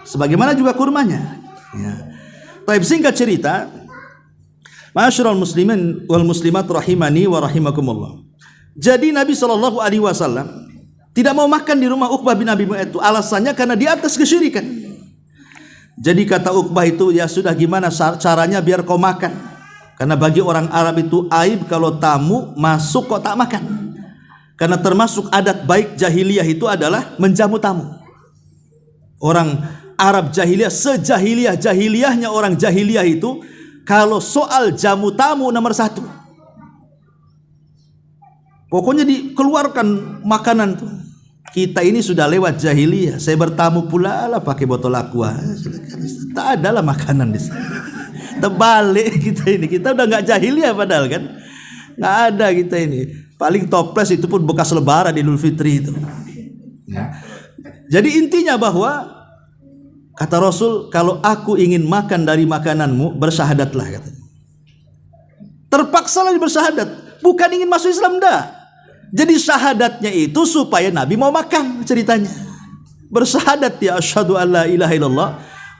Sebagaimana juga kurmanya. Ya. Taib, singkat cerita, ma'asyiral muslimin wal muslimat rahimani wa rahimakumullah. Jadi Nabi SAW tidak mau makan di rumah Uqbah bin Abi Mu'ayth itu, alasannya karena di atas kesyirikan. Jadi kata Uqbah itu, ya sudah, gimana caranya biar kau makan? Karena bagi orang Arab itu aib kalau tamu masuk kok tak makan. Karena termasuk adat baik jahiliyah itu adalah menjamu tamu. Orang Arab jahiliyah, sejahiliyah-jahiliyahnya orang jahiliyah itu, kalau soal jamu tamu nomor 1. Pokoknya dikeluarkan makanan tuh. Kita ini sudah lewat jahiliyah. Saya bertamu pula lah pakai botol aqua. Tak ada lah makanan di sana. Terbalik kita ini. Kita udah nggak jahiliyah padahal kan. Nggak ada kita ini. Paling toples itu pun bekas lebaran di Idul Fitri itu. Ya. Jadi intinya bahwa kata Rasul, kalau aku ingin makan dari makananmu, bersyahadatlah katanya. Terpaksalah bersyahadat. Bukan ingin masuk Islam, dah. Jadi syahadatnya itu supaya Nabi mau makan ceritanya. Bersyahadat, ya asyhadu an la ilaha illallah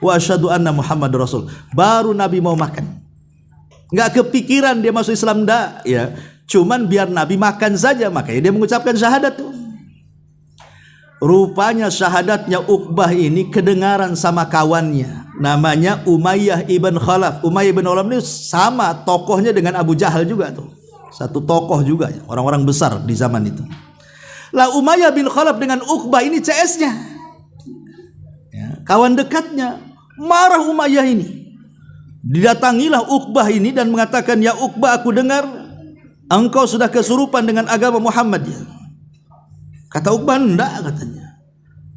wa asyhadu anna Muhammad Rasul. Baru Nabi mau makan. Enggak kepikiran dia masuk Islam, dah, ya. Cuman biar Nabi makan saja, makanya dia mengucapkan syahadat tuh. Rupanya syahadatnya Uqbah ini kedengaran sama kawannya, namanya Umayyah ibn Khalaf. Umayyah ibn Khalaf ini sama tokohnya dengan Abu Jahal juga tuh. Satu tokoh juga ya, orang-orang besar di zaman itu. Lah Umayyah bin Khalaf dengan Uqbah ini CS-nya, ya, kawan dekatnya. Marah Umayyah ini. Didatangilah Uqbah ini dan mengatakan, ya Uqbah, aku dengar engkau sudah kesurupan dengan agama Muhammad, ya. Kata Uqbah, enggak, katanya.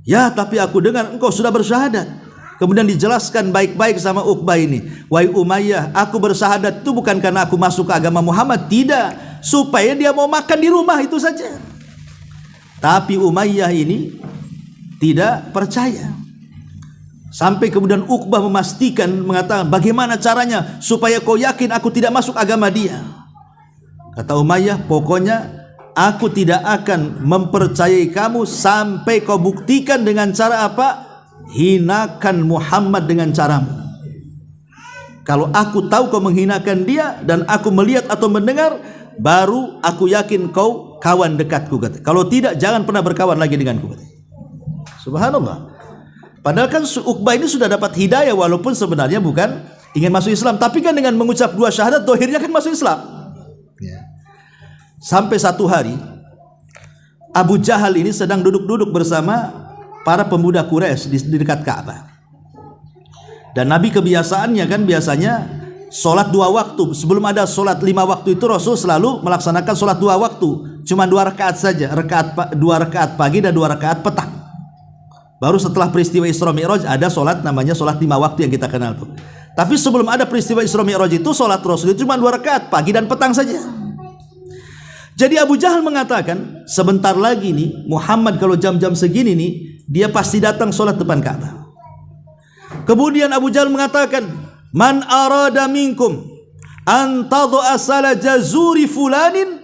Ya, tapi aku dengar engkau sudah bersyahadat. Kemudian dijelaskan baik-baik sama Uqbah ini. Wahai Umayyah, aku bersyahadat itu bukan karena aku masuk ke agama Muhammad, tidak. Supaya dia mau makan di rumah, itu saja. Tapi Umayyah ini tidak percaya. Sampai kemudian Uqbah memastikan, mengatakan, bagaimana caranya supaya kau yakin aku tidak masuk agama dia? Kata Umayyah, pokoknya aku tidak akan mempercayai kamu sampai kau buktikan dengan cara apa? Hinakan Muhammad dengan caramu. Kalau aku tahu kau menghinakan dia dan aku melihat atau mendengar, baru aku yakin kau kawan dekatku, kata. Kalau tidak, jangan pernah berkawan lagi denganku, kata. Subhanallah. Padahal kan Uqbah ini sudah dapat hidayah, walaupun sebenarnya bukan ingin masuk Islam, tapi kan dengan mengucap 2 syahadat dohirnya kan masuk Islam, ya. Sampai satu hari Abu Jahal ini sedang duduk-duduk bersama para pemuda Quraisy di dekat Ka'bah. Dan Nabi kebiasaannya kan biasanya sholat 2 waktu. Sebelum ada sholat 5 waktu itu Rasul selalu melaksanakan sholat 2 waktu. Cuma 2 rakaat saja, 2 rakaat pagi dan 2 rakaat petang. Baru setelah peristiwa Isra Mi'raj ada sholat namanya sholat 5 waktu yang kita kenal tuh. Tapi sebelum ada peristiwa Isra Mi'raj itu sholat Rasul itu cuma 2 rakaat pagi dan petang saja. Jadi Abu Jahal mengatakan, sebentar lagi nih Muhammad kalau jam-jam segini nih, dia pasti datang sholat depan Ka'bah. Kemudian Abu Jahal mengatakan, man arada minkum an tadha'a salah jazuri fulanin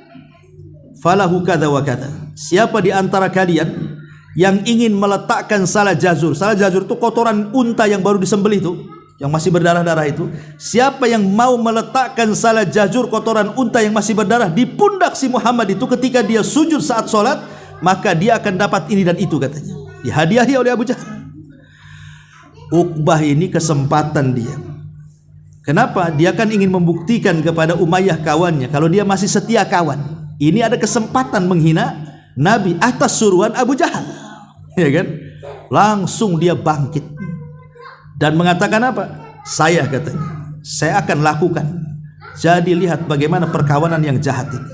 falahu kada wa kada. Siapa di antara kalian yang ingin meletakkan salah jazur itu kotoran unta yang baru disembelih itu, yang masih berdarah-darah itu, siapa yang mau meletakkan salah jazur kotoran unta yang masih berdarah di pundak si Muhammad itu ketika dia sujud saat sholat, maka dia akan dapat ini dan itu, katanya. Dihadiahi oleh Abu Jahal. Uqbah ini kesempatan dia. Kenapa? Dia kan ingin membuktikan kepada Umayyah kawannya kalau dia masih setia kawan. Ini ada kesempatan menghina Nabi atas suruhan Abu Jahal, ya kan? Langsung dia bangkit dan mengatakan apa? Saya, katanya, saya akan lakukan. Jadi lihat bagaimana perkawanan yang jahat ini.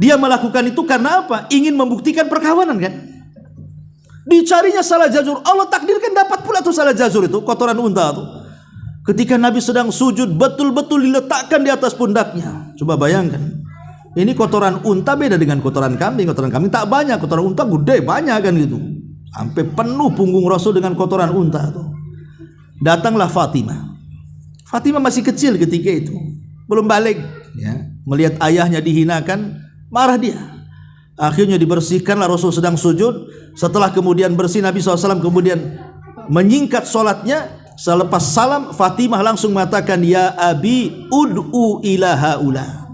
Dia melakukan itu karena apa? Ingin membuktikan perkawanan, kan? Dicarinya salah jazur, Allah takdirkan dapat pula tuh salah jazur itu, kotoran unta itu. Ketika Nabi sedang sujud, betul-betul diletakkan di atas pundaknya. Coba bayangkan, Ini kotoran unta beda dengan kotoran kambing. Kotoran kambing tak banyak, kotoran unta gede banyak kan gitu. Sampai penuh punggung Rasul dengan kotoran unta tuh. Datanglah Fatimah. Fatimah masih kecil ketika itu, belum balik, ya. Melihat ayahnya dihinakan, marah dia. Akhirnya dibersihkanlah, Rasul sedang sujud. Setelah kemudian bersih, Nabi SAW kemudian menyingkat solatnya. Selepas salam, Fatimah langsung mengatakan, ya abi ud'u ila haula,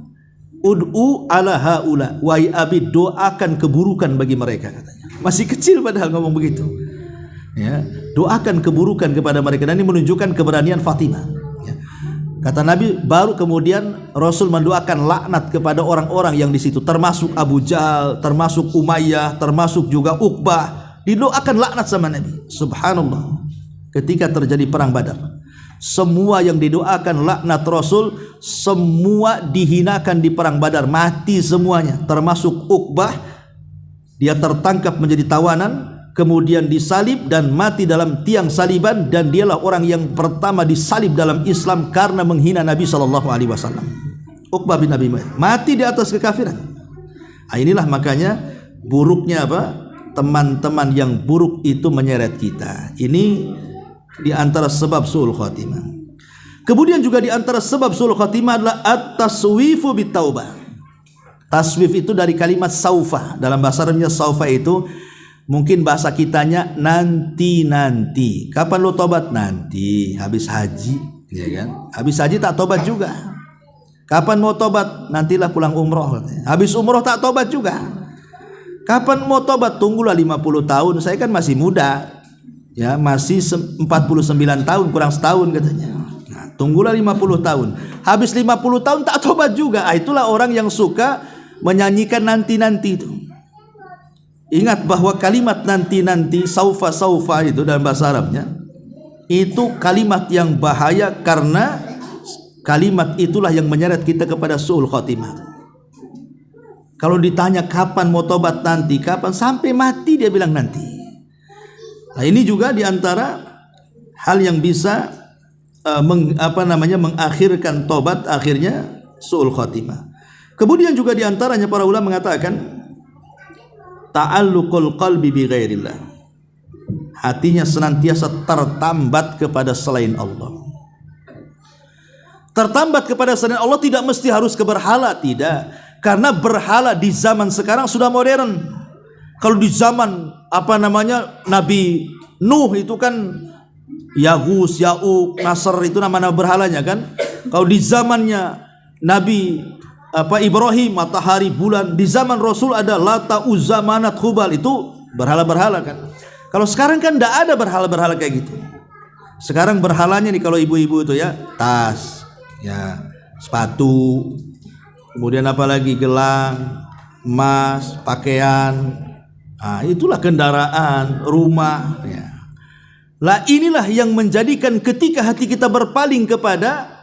ud'u ala haula, wahai abi doakan keburukan bagi mereka, katanya. Masih kecil padahal ngomong begitu, ya, doakan keburukan kepada mereka. Dan ini menunjukkan keberanian Fatimah, ya. Kata Nabi, baru kemudian Rasul mendoakan laknat kepada orang-orang yang di situ, termasuk Abu Jahal, termasuk Umayyah, termasuk juga Uqbah. Didoakan laknat sama Nabi. Subhanallah. Ketika terjadi perang Badar, semua yang didoakan laknat Rasul, semua dihinakan di perang Badar, mati semuanya, termasuk Uqbah. Dia tertangkap menjadi tawanan, kemudian disalib dan mati dalam tiang saliban, dan dialah orang yang pertama disalib dalam Islam karena menghina Nabi SAW. Uqbah bin Abi Mu'ayth mati di atas kekafiran. Nah, inilah makanya buruknya apa? Teman-teman yang buruk itu menyeret kita. Ini di antara sebab su'ul khatimah. Kemudian juga di antara sebab su'ul khatimah adalah at-taswifu bitaubah. Taswif itu dari kalimat saufa. Dalam bahasa Arabnya saufa itu mungkin bahasa kitanya nanti. Kapan lo tobat? Nanti habis haji, ya kan? Habis haji tak tobat juga. Kapan mau tobat? Nantilah pulang umroh. Habis umroh tak tobat juga. Kapan mau tobat? Tunggulah 50 tahun. Saya kan masih muda, ya, masih 49 tahun, kurang setahun katanya. Nah, tunggulah 50 tahun. Habis 50 tahun tak tobat juga. Itulah orang yang suka menyanyikan nanti-nanti itu. Ingat bahwa kalimat nanti-nanti, saufa itu dalam bahasa Arabnya itu kalimat yang bahaya, karena kalimat itulah yang menyeret kita kepada su'ul khatimah. Kalau ditanya kapan mau tobat, nanti. Kapan? Sampai mati dia bilang nanti. Nah, ini juga diantara hal yang bisa mengakhirkan tobat, akhirnya su'ul khatimah. Kemudian juga diantaranya para ulama mengatakan ta'alluqul qalbi bi ghairillah. Hatinya senantiasa tertambat kepada selain Allah. Tertambat kepada selain Allah tidak mesti harus ke berhala, tidak. Karena berhala di zaman sekarang sudah modern. Kalau di zaman Nabi Nuh itu kan Yaghus, Ya'uq, Nasr itu nama-nama berhalanya kan. Kalau di zamannya Nabi Ibrahim, matahari, bulan. Di zaman Rasul ada Lata, Uzza, Manat, Hubal, itu berhala-berhala kan. Kalau sekarang kan tidak ada berhala-berhala kayak gitu. Sekarang berhalanya nih kalau ibu-ibu itu ya tas, ya sepatu, kemudian apalagi gelang, emas, pakaian. Nah, itulah kendaraan, rumah, ya. Lah inilah yang menjadikan ketika hati kita berpaling kepada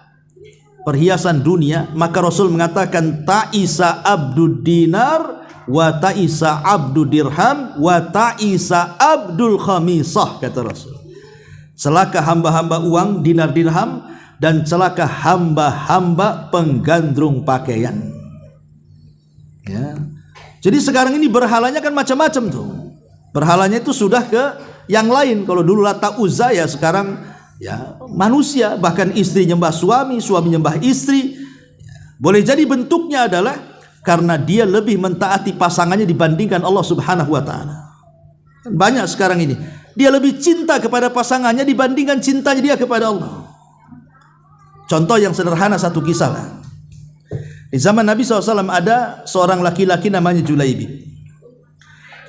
perhiasan dunia, maka Rasul mengatakan ta'isa abdud dinar wa ta'isa abdud dirham wa ta'isa abdul khamisah, kata Rasul. Celaka hamba-hamba uang, dinar dirham, dan celaka hamba-hamba penggandrung pakaian, ya. Jadi sekarang ini berhalanya kan macam-macam tuh. Berhalanya itu sudah ke yang lain. Kalau dulu Lata, Uzza, ya sekarang ya manusia, bahkan istri nyembah suami, suami nyembah istri. Boleh jadi bentuknya adalah karena dia lebih mentaati pasangannya dibandingkan Allah Subhanahu wa taala. Banyak sekarang ini, dia lebih cinta kepada pasangannya dibandingkan cintanya dia kepada Allah. Contoh yang sederhana, satu kisah lah. Di zaman Nabi SAW ada seorang laki-laki namanya Julaibib.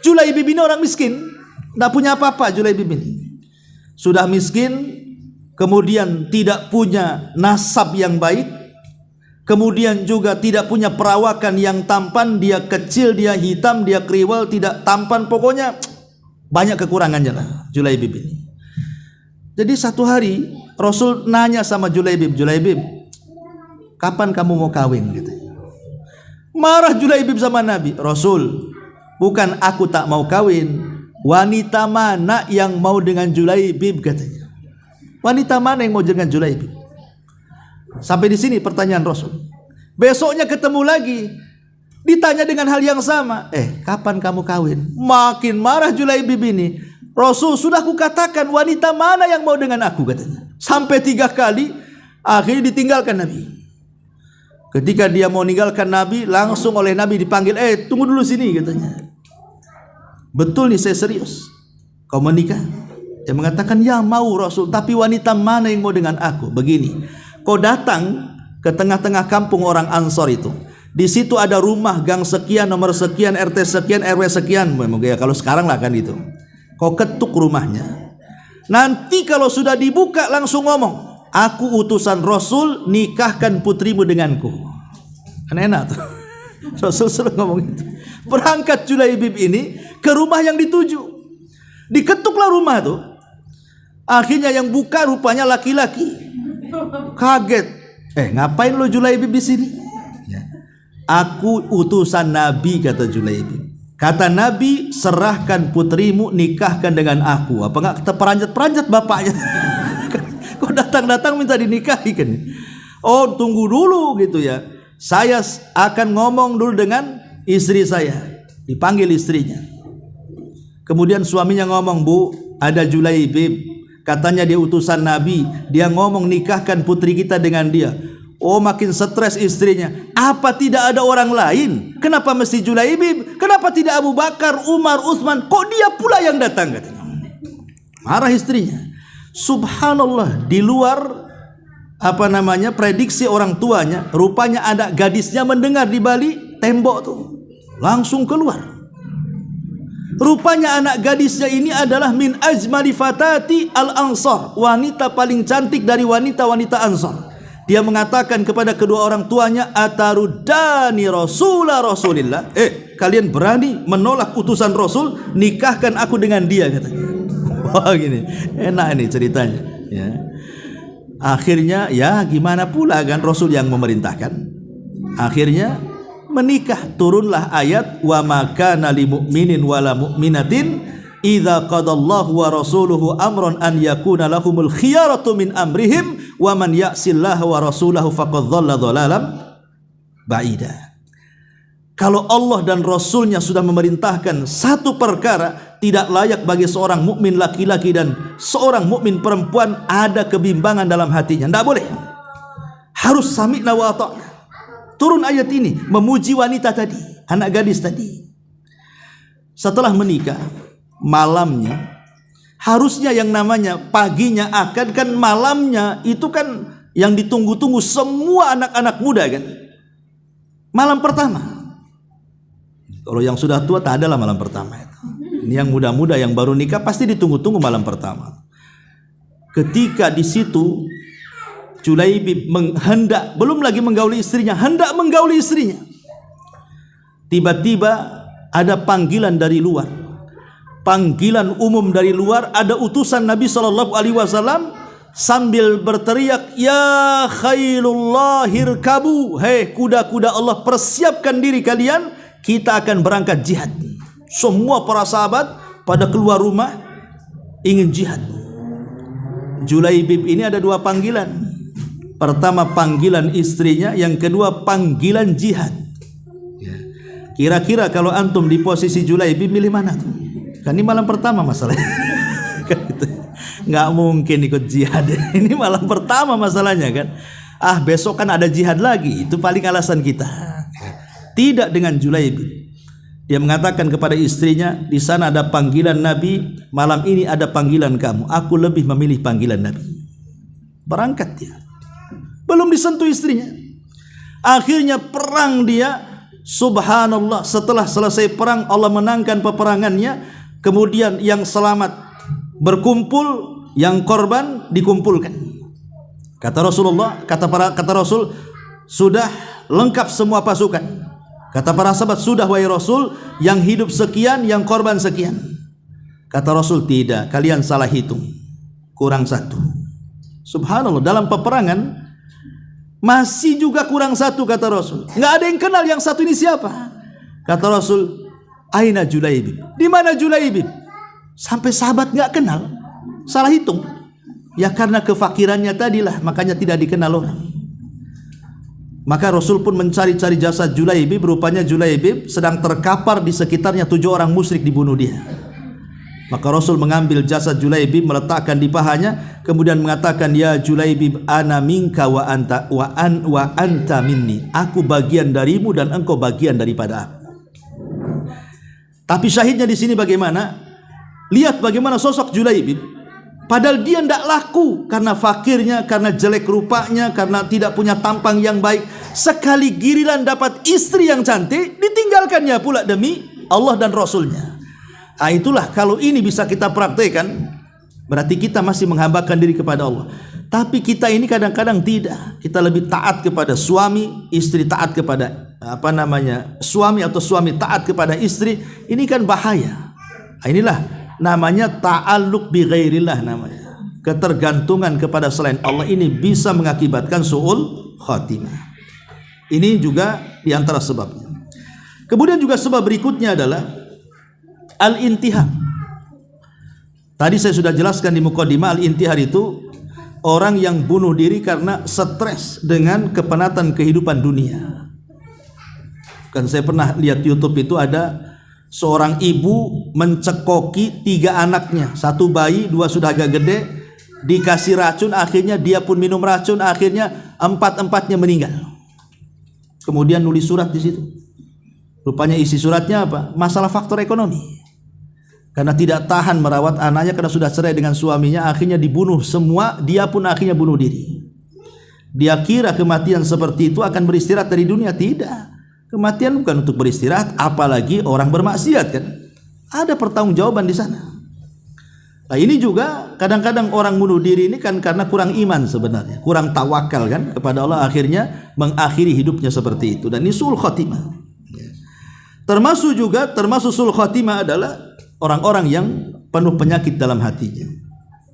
Julaibib ini orang miskin, tidak punya apa-apa. Julaibib ini sudah miskin, kemudian tidak punya nasab yang baik, kemudian juga tidak punya perawakan yang tampan. Dia kecil, dia hitam, dia kriwel, tidak tampan, pokoknya banyak kekurangannya lah Julaibib ini. Jadi satu hari Rasul nanya sama Julaibib, Julaibib, kapan kamu mau kawin? Gitu. Marah Julaibib sama Nabi. Rasul, bukan aku tak mau kawin, wanita mana yang mau dengan Julaibib, katanya. Wanita mana yang mau dengan Julaibib? Sampai di sini pertanyaan Rasul. Besoknya ketemu lagi. Ditanya dengan hal yang sama, kapan kamu kawin? Makin marah Julaibib ini. Rasul, sudah kukatakan wanita mana yang mau dengan aku, katanya. Sampai 3 kali, akhirnya ditinggalkan Nabi. Ketika dia mau meninggalkan Nabi, langsung oleh Nabi dipanggil, tunggu dulu sini, katanya. Betul nih, saya serius. Kau menikah? Dia mengatakan, ya mau Rasul, tapi wanita mana yang mau dengan aku? Begini, kau datang ke tengah-tengah kampung orang Ansor itu. Di situ ada rumah gang sekian, nomor sekian, RT sekian, RW sekian. Ya, kalau sekarang lah kan itu. Kau ketuk rumahnya. Nanti kalau sudah dibuka langsung ngomong, aku utusan Rasul, nikahkan putrimu denganku. Kan enak tuh. Rasul selalu ngomong itu. Berangkat Julaibib ini ke rumah yang dituju. Diketuklah rumah tuh. Akhirnya yang buka rupanya laki-laki. Kaget. Ngapain lo Julaibib di sini? Aku utusan Nabi, kata Julaibib. Kata Nabi, serahkan putrimu, nikahkan dengan aku. Apa enggak terperanjat-peranjat bapaknya? Kok datang-datang minta dinikahi kan? Oh, tunggu dulu gitu ya. Saya akan ngomong dulu dengan istri saya. Dipanggil istrinya. Kemudian suaminya ngomong, Bu, ada Julaibib. Katanya dia utusan Nabi. Dia ngomong nikahkan putri kita dengan dia. Oh, makin stres istrinya. Apa tidak ada orang lain? Kenapa mesti Julaibib? Kenapa tidak Abu Bakar, Umar, Utsman? Kok dia pula yang datang, katanya. Marah istrinya. Subhanallah, di luar prediksi orang tuanya, rupanya ada gadisnya mendengar di balik tembok tuh. Langsung keluar. Rupanya anak gadisnya ini adalah min ajmali fatati al-Ansar, wanita paling cantik dari wanita-wanita Ansar. Dia mengatakan kepada kedua orang tuanya, atarudani Rasulillah, kalian berani menolak utusan Rasul, nikahkan aku dengan dia, katanya. Wah, gini, enak ini ceritanya ya. Akhirnya ya gimana pula kan, Rasul yang memerintahkan. Akhirnya menikah. Turunlah ayat, wa ma kana lil mu'minin wala mu'minatin idza qadallahu wa rasuluhu amran an yakuna lahumul khiyaratu min amrihim wa man ya'sillaha wa rasulahu faqad dhalla dhalalan ba'ida. Kalau Allah dan Rasulnya sudah memerintahkan satu perkara, tidak layak bagi seorang mukmin laki-laki dan seorang mukmin perempuan ada kebimbangan dalam hatinya. Tidak boleh. Harus sami'na wa ata'na. Turun ayat ini memuji wanita tadi, anak gadis tadi. Setelah menikah, malamnya harusnya yang namanya paginya akad, kan malamnya itu kan yang ditunggu-tunggu semua anak-anak muda kan. Malam pertama. Kalau yang sudah tua tak adalah malam pertama itu. Ini yang muda-muda yang baru nikah pasti ditunggu-tunggu malam pertama. Ketika di situ Julaibib hendak, belum lagi menggauli istrinya, hendak menggauli istrinya. Tiba-tiba ada panggilan dari luar. Panggilan umum dari luar, ada utusan Nabi SAW sambil berteriak, ya khairullah hirkabu, hei kuda-kuda Allah, persiapkan diri kalian, kita akan berangkat jihad. Semua para sahabat pada keluar rumah ingin jihad. Julaibib ini ada 2 panggilan. Pertama panggilan istrinya, yang kedua panggilan jihad. Kira-kira kalau antum di posisi Julaibib milih mana tuh? Kan ini malam pertama masalahnya. Kan gitu. Nggak mungkin ikut jihad. Ini malam pertama masalahnya kan. Besok kan ada jihad lagi. Itu paling alasan kita. Tidak dengan Julaibib. Dia mengatakan kepada istrinya, di sana ada panggilan Nabi, malam ini ada panggilan kamu. Aku lebih memilih panggilan Nabi. Berangkat dia. Belum disentuh istrinya. Akhirnya perang dia. Subhanallah, setelah selesai perang Allah menangkan peperangannya. Kemudian yang selamat berkumpul, yang korban dikumpulkan. Kata Rasulullah, kata Rasul, sudah lengkap semua pasukan. Kata para sahabat, sudah wahai Rasul, yang hidup sekian, yang korban sekian. Kata Rasul, tidak, kalian salah hitung, kurang 1. Subhanallah, dalam peperangan masih juga kurang 1, kata Rasul. Nggak ada yang kenal yang satu ini siapa. Kata Rasul, aina Julaibib, di mana Julaibib? Sampai sahabat nggak kenal, salah hitung. Ya karena kefakirannya tadilah, makanya tidak dikenal orang. Maka Rasul pun mencari-cari jasad Julaibib. Rupanya Julaibib sedang terkapar di sekitarnya 7 orang musyrik dibunuh dia. Maka Rasul mengambil jasad Julaibib, meletakkan di pahanya, kemudian mengatakan, ya Julaibib, ana minka wa anta minni. Aku bagian darimu dan engkau bagian daripada aku. Tapi syahidnya di sini bagaimana? Lihat bagaimana sosok Julaibib. Padahal dia tidak laku karena fakirnya, karena jelek rupanya, karena tidak punya tampang yang baik. Sekali giliran dapat istri yang cantik, ditinggalkannya pula demi Allah dan Rasulnya. Nah, itulah kalau ini bisa kita praktekkan, berarti kita masih menghambakan diri kepada Allah. Tapi kita ini kadang-kadang tidak. Kita lebih taat kepada suami, istri taat kepada suami, atau suami taat kepada istri. Ini kan bahaya. Nah, inilah namanya ta'alluq bi ghairillah namanya. Ketergantungan kepada selain Allah ini bisa mengakibatkan su'ul khatimah. Ini juga diantara sebabnya. Kemudian juga sebab berikutnya adalah al-intihar. Tadi saya sudah jelaskan di mukadimah, al-intihar itu orang yang bunuh diri karena stres dengan kepenatan kehidupan dunia. Kan saya pernah lihat YouTube itu ada seorang ibu mencekoki 3 anaknya, 1 bayi, 2 sudah agak gede, dikasih racun, akhirnya dia pun minum racun, akhirnya 4-empatnya meninggal. Kemudian nulis surat di situ. Rupanya isi suratnya apa? Masalah faktor ekonomi. Karena tidak tahan merawat anaknya karena sudah cerai dengan suaminya, akhirnya dibunuh semua, dia pun akhirnya bunuh diri. Dia kira kematian seperti itu akan beristirahat dari dunia. Tidak. Kematian bukan untuk beristirahat, apalagi orang bermaksiat kan. Ada pertanggungjawaban di sana. Nah, ini juga kadang-kadang orang bunuh diri ini kan karena kurang iman sebenarnya, kurang tawakal kan kepada Allah, akhirnya mengakhiri hidupnya seperti itu. Dan ini su'ul khatimah. Termasuk su'ul khatimah adalah orang-orang yang penuh penyakit dalam hatinya.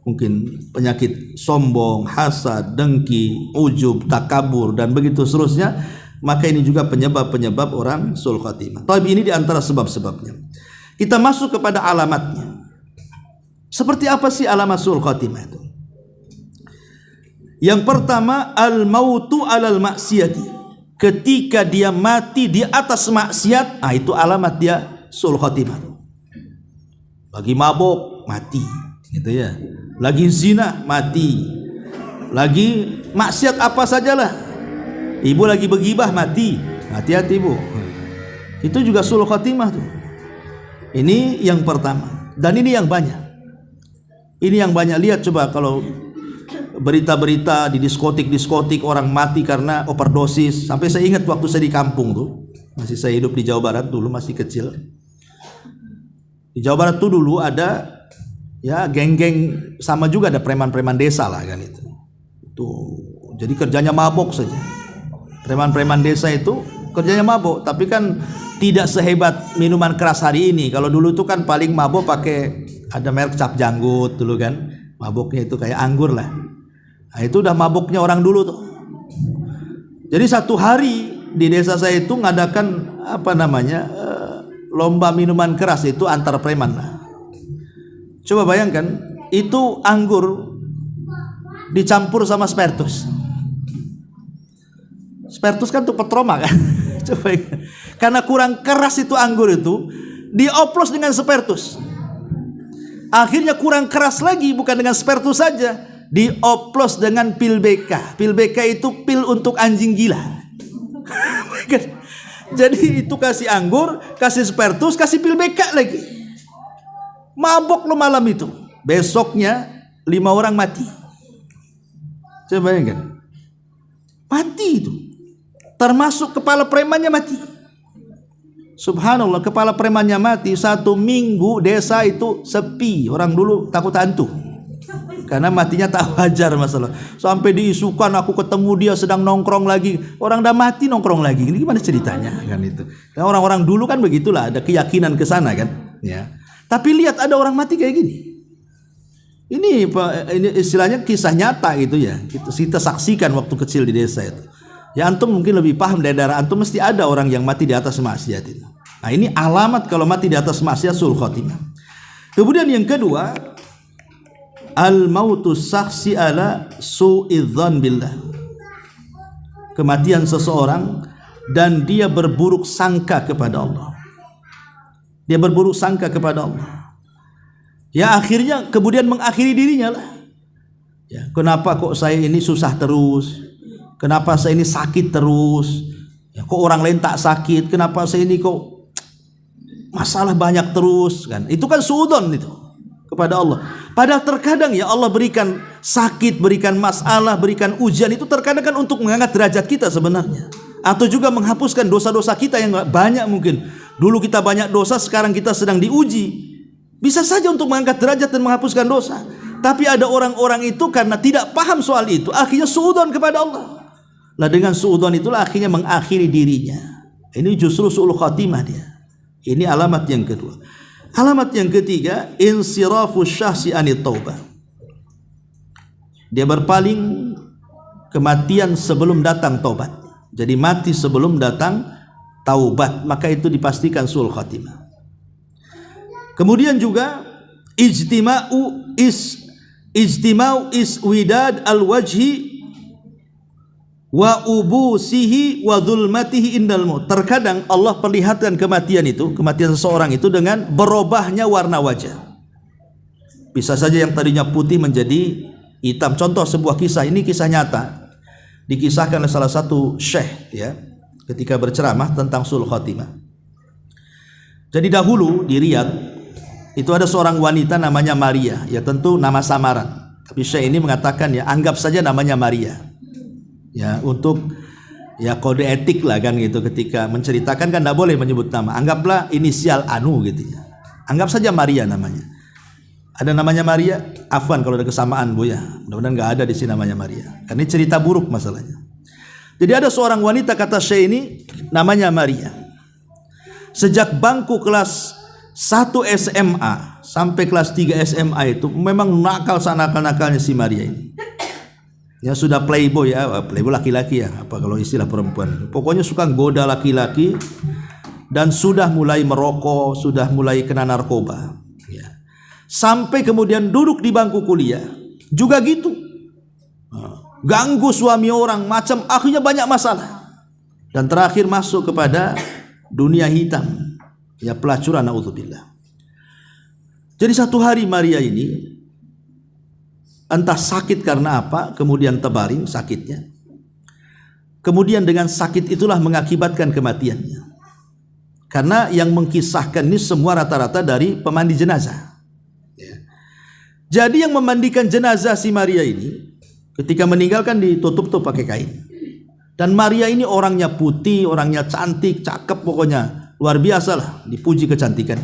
Mungkin penyakit sombong, hasad, dengki, ujub, takabur, dan begitu seterusnya. Maka ini juga penyebab-penyebab orang su'ul khatimah. Tapi ini diantara sebab-sebabnya. Kita masuk kepada alamatnya. Seperti apa sih alamat su'ul khatimah itu? Yang pertama, al-mautu alal maksiyati. Ketika dia mati di atas maksiat, itu alamat dia su'ul khatimah. Lagi mabuk, mati, gitu ya. Lagi zina, mati. Lagi maksiat apa sajalah. Ibu lagi begibah, mati. Hati-hati ibu. Itu juga su'ul khatimah tuh. Ini yang pertama. Dan ini yang banyak. Ini yang banyak. Lihat coba kalau berita-berita di diskotik orang mati karena overdosis. Sampai saya ingat waktu saya di kampung tuh. Masih saya hidup di Jawa Barat dulu, masih kecil. Di Jawa Barat tuh dulu ada ya geng-geng, sama juga ada preman-preman desa lah kan itu. Tuh, jadi kerjanya mabok saja. Preman-preman desa itu kerjanya mabok, tapi kan tidak sehebat minuman keras hari ini. Kalau dulu tuh kan paling mabok pakai ada merek cap janggut dulu kan. Maboknya itu kayak anggur lah. Nah, itu udah maboknya orang dulu tuh. Jadi satu hari di desa saya itu ngadakan lomba minuman keras itu antar preman lah. Coba bayangkan, itu anggur dicampur sama spiritus. Spiritus kan untuk petroma kan. Coba, karena kurang keras itu anggur itu, dioplos dengan spiritus. Akhirnya kurang keras lagi, bukan dengan spiritus saja, dioplos dengan pil BK. Pil BK itu pil untuk anjing gila. Jadi itu kasih anggur, kasih spiritus, kasih pil BK lagi. Mabok lo malam itu. Besoknya 5 orang mati. Coba bayangkan. Mati itu. Termasuk kepala premannya mati. Subhanallah, kepala premannya mati. 1 minggu desa itu sepi. Orang dulu takut hantu. Karena matinya tak wajar masalah. Sampai diisukan aku ketemu dia sedang nongkrong lagi. Orang dah mati nongkrong lagi. Ini gimana ceritanya kan itu. Nah, orang-orang dulu kan begitulah, ada keyakinan ke sana kan. Ya. Tapi lihat ada orang mati kayak gini. Ini istilahnya kisah nyata gitu ya. Kita saksikan waktu kecil di desa itu. Ya antum mungkin lebih paham, dari daerah antum mesti ada orang yang mati di atas maksiat itu. Nah, ini alamat kalau mati di atas maksiat su'ul khatimah. Kemudian yang kedua, al-mautu saksi ala su'idzan billah. kematian seseorang dan dia berburuk sangka kepada Allah. Dia berburuk sangka kepada Allah. Ya akhirnya kemudian mengakhiri dirinya lah. Ya, kenapa kok saya ini susah terus? Kenapa saya ini sakit terus? Ya, kok orang lain tak sakit? Kenapa saya ini kok masalah banyak terus? Kan? Itu kan suudzon itu kepada Allah. Padahal terkadang ya Allah berikan sakit, berikan masalah, berikan ujian itu terkadang kan untuk mengangkat derajat kita sebenarnya. Atau juga menghapuskan dosa-dosa kita yang banyak mungkin. Dulu kita banyak dosa, sekarang kita sedang diuji. Bisa saja untuk mengangkat derajat dan menghapuskan dosa. Tapi ada orang-orang itu karena tidak paham soal itu, akhirnya suudzon kepada Allah. Lah dengan suudzon itulah akhirnya mengakhiri dirinya. Ini justru su'ul khatimah dia. Ini alamat yang kedua. Alamat yang ketiga, insirafu syahsi anit taubah. Dia berpaling kematian sebelum datang taubat. Jadi mati sebelum datang taubat, maka itu dipastikan su'ul khatimah. Kemudian juga ijtima'u iswidad al-wajhi wa ubusihi wa zulmatihi indal maut. Terkadang Allah perlihatkan kematian seseorang itu dengan berubahnya warna wajah. Bisa saja yang tadinya putih menjadi hitam. Contoh sebuah kisah, ini kisah nyata, dikisahkan oleh salah satu syekh ya, ketika berceramah tentang sul khatimah. Jadi dahulu di Riyadh itu ada seorang wanita namanya Maria, ya tentu nama samaran. Tapi syekh ini mengatakan ya anggap saja namanya Maria. Ya untuk ya kode etik lah kan gitu, ketika menceritakan kan tidak boleh menyebut nama. Anggaplah inisial anu gitu ya. Anggap saja Maria namanya. Ada namanya Maria? Afwan kalau ada kesamaan Bu ya. Mudah-mudahan nggak ada di sini namanya Maria. Karena ini cerita buruk masalahnya. Jadi ada seorang wanita kata syekh ini namanya Maria. Sejak bangku kelas 1 SMA sampai kelas 3 SMA itu memang nakal sanakal-nakalnya si Maria ini. Ya sudah playboy ya, playboy laki-laki ya, apa kalau istilah perempuan. Pokoknya suka goda laki-laki dan sudah mulai merokok, sudah mulai kena narkoba. Ya. Sampai kemudian duduk di bangku kuliah juga gitu. Ganggu suami orang, macam akhirnya banyak masalah. Dan terakhir masuk kepada dunia hitam. Ya pelacuran, naudzubillah. Jadi satu hari Maria ini entah sakit karena apa, kemudian terbaring sakitnya. Kemudian dengan sakit itulah mengakibatkan kematiannya. Karena yang mengkisahkan ini semua rata-rata dari pemandi jenazah. Ya. Jadi yang memandikan jenazah si Maria ini ketika meninggalkan ditutup pakai kain. Dan Maria ini orangnya putih, orangnya cantik, cakep pokoknya. Luar biasa lah, dipuji kecantikan.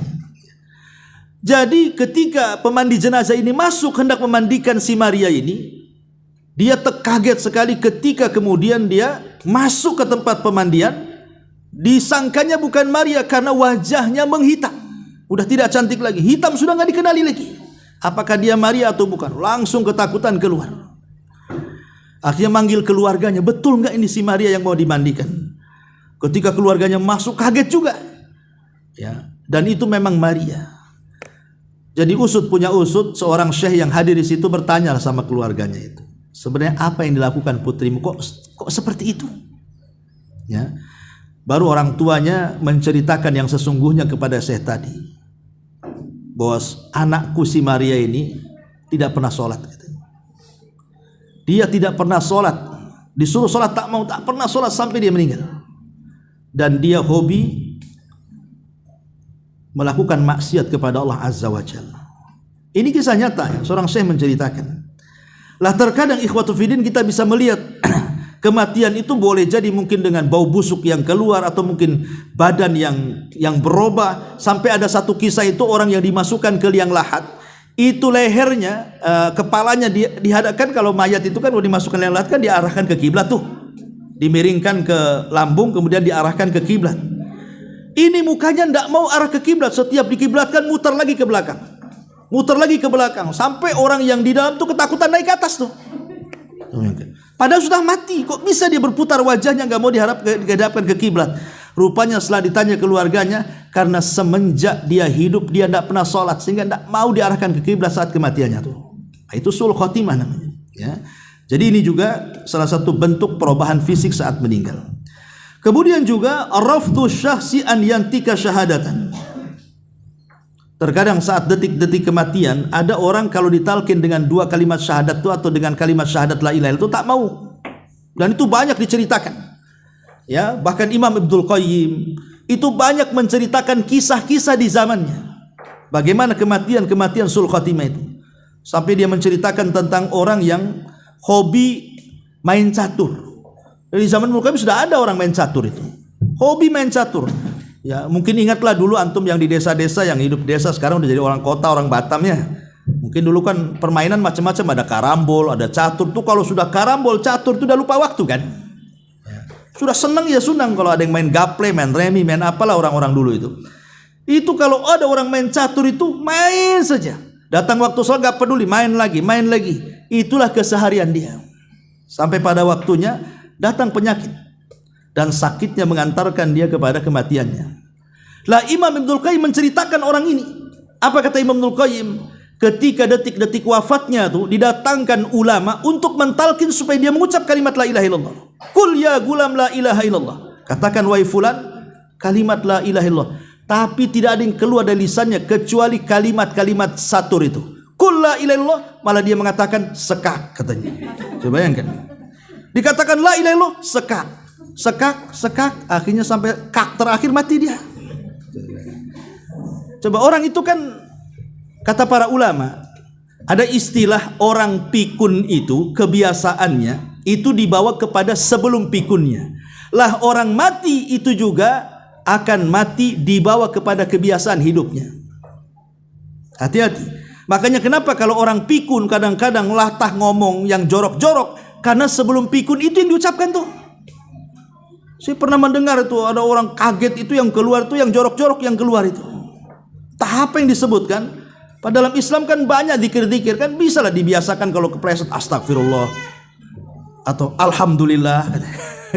Jadi ketika pemandi jenazah ini masuk hendak memandikan si Maria ini, dia terkaget sekali ketika kemudian dia masuk ke tempat pemandian. Disangkanya bukan Maria karena wajahnya menghitam. Udah tidak cantik lagi, hitam sudah nggak dikenali lagi. Apakah dia Maria atau bukan? Langsung ketakutan keluar. Akhirnya manggil keluarganya, betul nggak ini si Maria yang mau dimandikan? Ketika keluarganya masuk kaget juga, ya. Dan itu memang Maria. Jadi usut punya usut, seorang syekh yang hadir di situ bertanya sama keluarganya itu, sebenarnya apa yang dilakukan putrimu? Kok seperti itu? Ya. Baru orang tuanya menceritakan yang sesungguhnya kepada syekh tadi, bahwa anakku si Maria ini tidak pernah sholat. Dia tidak pernah sholat, disuruh sholat tak mau, tak pernah sholat sampai dia meninggal. Dan dia hobi melakukan maksiat kepada Allah Azza wa Jalla. Ini kisah nyata ya, seorang syekh menceritakan. Lah terkadang ikhwatul fiddin kita bisa melihat kematian itu boleh jadi mungkin dengan bau busuk yang keluar, atau mungkin badan yang berubah. Sampai ada satu kisah itu orang yang dimasukkan ke liang lahat, itu lehernya, kepalanya dihadapkan. Kalau mayat itu kan kalau dimasukkan liang lahat kan diarahkan ke kiblat tuh, dimiringkan ke lambung kemudian diarahkan ke kiblat. Ini mukanya tidak mau arah ke kiblat, setiap dikiblatkan muter lagi ke belakang, muter lagi ke belakang, sampai orang yang di dalam tuh ketakutan naik ke atas tuh. Padahal sudah mati, kok bisa dia berputar wajahnya nggak mau dihadapkan ke kiblat? Rupanya setelah ditanya keluarganya, karena semenjak dia hidup dia tidak pernah sholat sehingga tidak mau diarahkan ke kiblat saat kematiannya tuh. Itu sul khotimah namanya. Ya. Jadi ini juga salah satu bentuk perubahan fisik saat meninggal. Kemudian juga rafdhu syahsi an yantika syahadatan. Terkadang saat detik-detik kematian ada orang kalau ditalkin dengan 2 kalimat syahadat itu atau dengan kalimat syahadat la ilaha illallah itu tak mau. Dan itu banyak diceritakan. Ya, bahkan Imam Ibnul Qayyim itu banyak menceritakan kisah-kisah di zamannya. Bagaimana kematian sul khatimah itu. Sampai dia menceritakan tentang orang yang hobi main catur. Di zaman Ibnul Qayyim sudah ada orang main catur itu. Hobi main catur. Ya, mungkin ingatlah dulu antum yang di desa-desa, yang hidup desa sekarang udah jadi orang kota, orang Batam ya. Mungkin dulu kan permainan macam-macam, ada karambol, ada catur. Tuh kalau sudah karambol, catur tuh udah lupa waktu kan. Sudah senang ya senang kalau ada yang main gaple, main remi, main apalah orang-orang dulu itu. Itu kalau ada orang main catur itu main saja. Datang waktu sholat gak peduli, main lagi. Itulah keseharian dia. Sampai pada waktunya datang penyakit dan sakitnya mengantarkan dia kepada kematiannya. Lah Imam Ibnul Qayyim menceritakan orang ini. Apa kata Imam Ibnul Qayyim? Ketika detik-detik wafatnya tuh didatangkan ulama untuk mentalkin supaya dia mengucap kalimat la ilaha illallah. Qul ya gulam la ilaha illallah. Katakan wahai fulan kalimat la ilaha illallah. Tapi tidak ada yang keluar dari lisannya kecuali kalimat-kalimat satur itu. Qul la ilaha illallah, malah dia mengatakan sekak katanya. Coba bayangkan. Dikatakan la ilaha illallah, sekak. Sekak, akhirnya sampai kak terakhir mati dia. Coba orang itu kan, kata para ulama, ada istilah orang pikun itu kebiasaannya itu dibawa kepada sebelum pikunnya. Lah orang mati itu juga akan mati dibawa kepada kebiasaan hidupnya. Hati-hati. Makanya kenapa kalau orang pikun kadang-kadang latah ngomong yang jorok-jorok, karena sebelum pikun itu yang diucapkan tuh. Saya pernah mendengar itu ada orang kaget itu yang keluar itu yang jorok-jorok yang keluar itu. Tahap yang disebutkan. Padahal dalam Islam kan banyak zikir-zikir kan bisalah dibiasakan kalau kepleset astagfirullah atau alhamdulillah.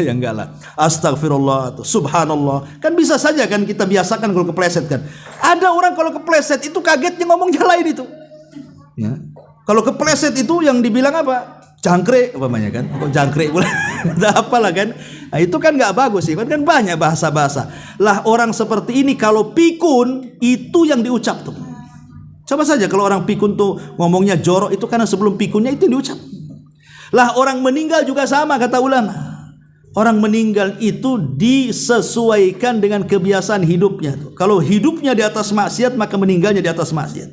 Ya enggak lah. Astagfirullah atau subhanallah. Kan bisa saja kan kita biasakan kalau kepleset kan. Ada orang kalau kepleset itu kagetnya ngomongnya lain itu. Ya. Kalau kepleset itu yang dibilang apa? Jangkrik umpamanya kan. Kok jangkrik pula. Enggak apalah kan. Nah, itu kan enggak bagus sih. Kan banyak bahasa-bahasa. Lah orang seperti ini kalau pikun itu yang diucap tuh. Coba saja kalau orang pikun tuh ngomongnya jorok itu karena sebelum pikunnya itu yang diucap. Lah orang meninggal juga sama kata ulama. Orang meninggal itu disesuaikan dengan kebiasaan hidupnya tuh. Kalau hidupnya di atas maksiat maka meninggalnya di atas maksiat.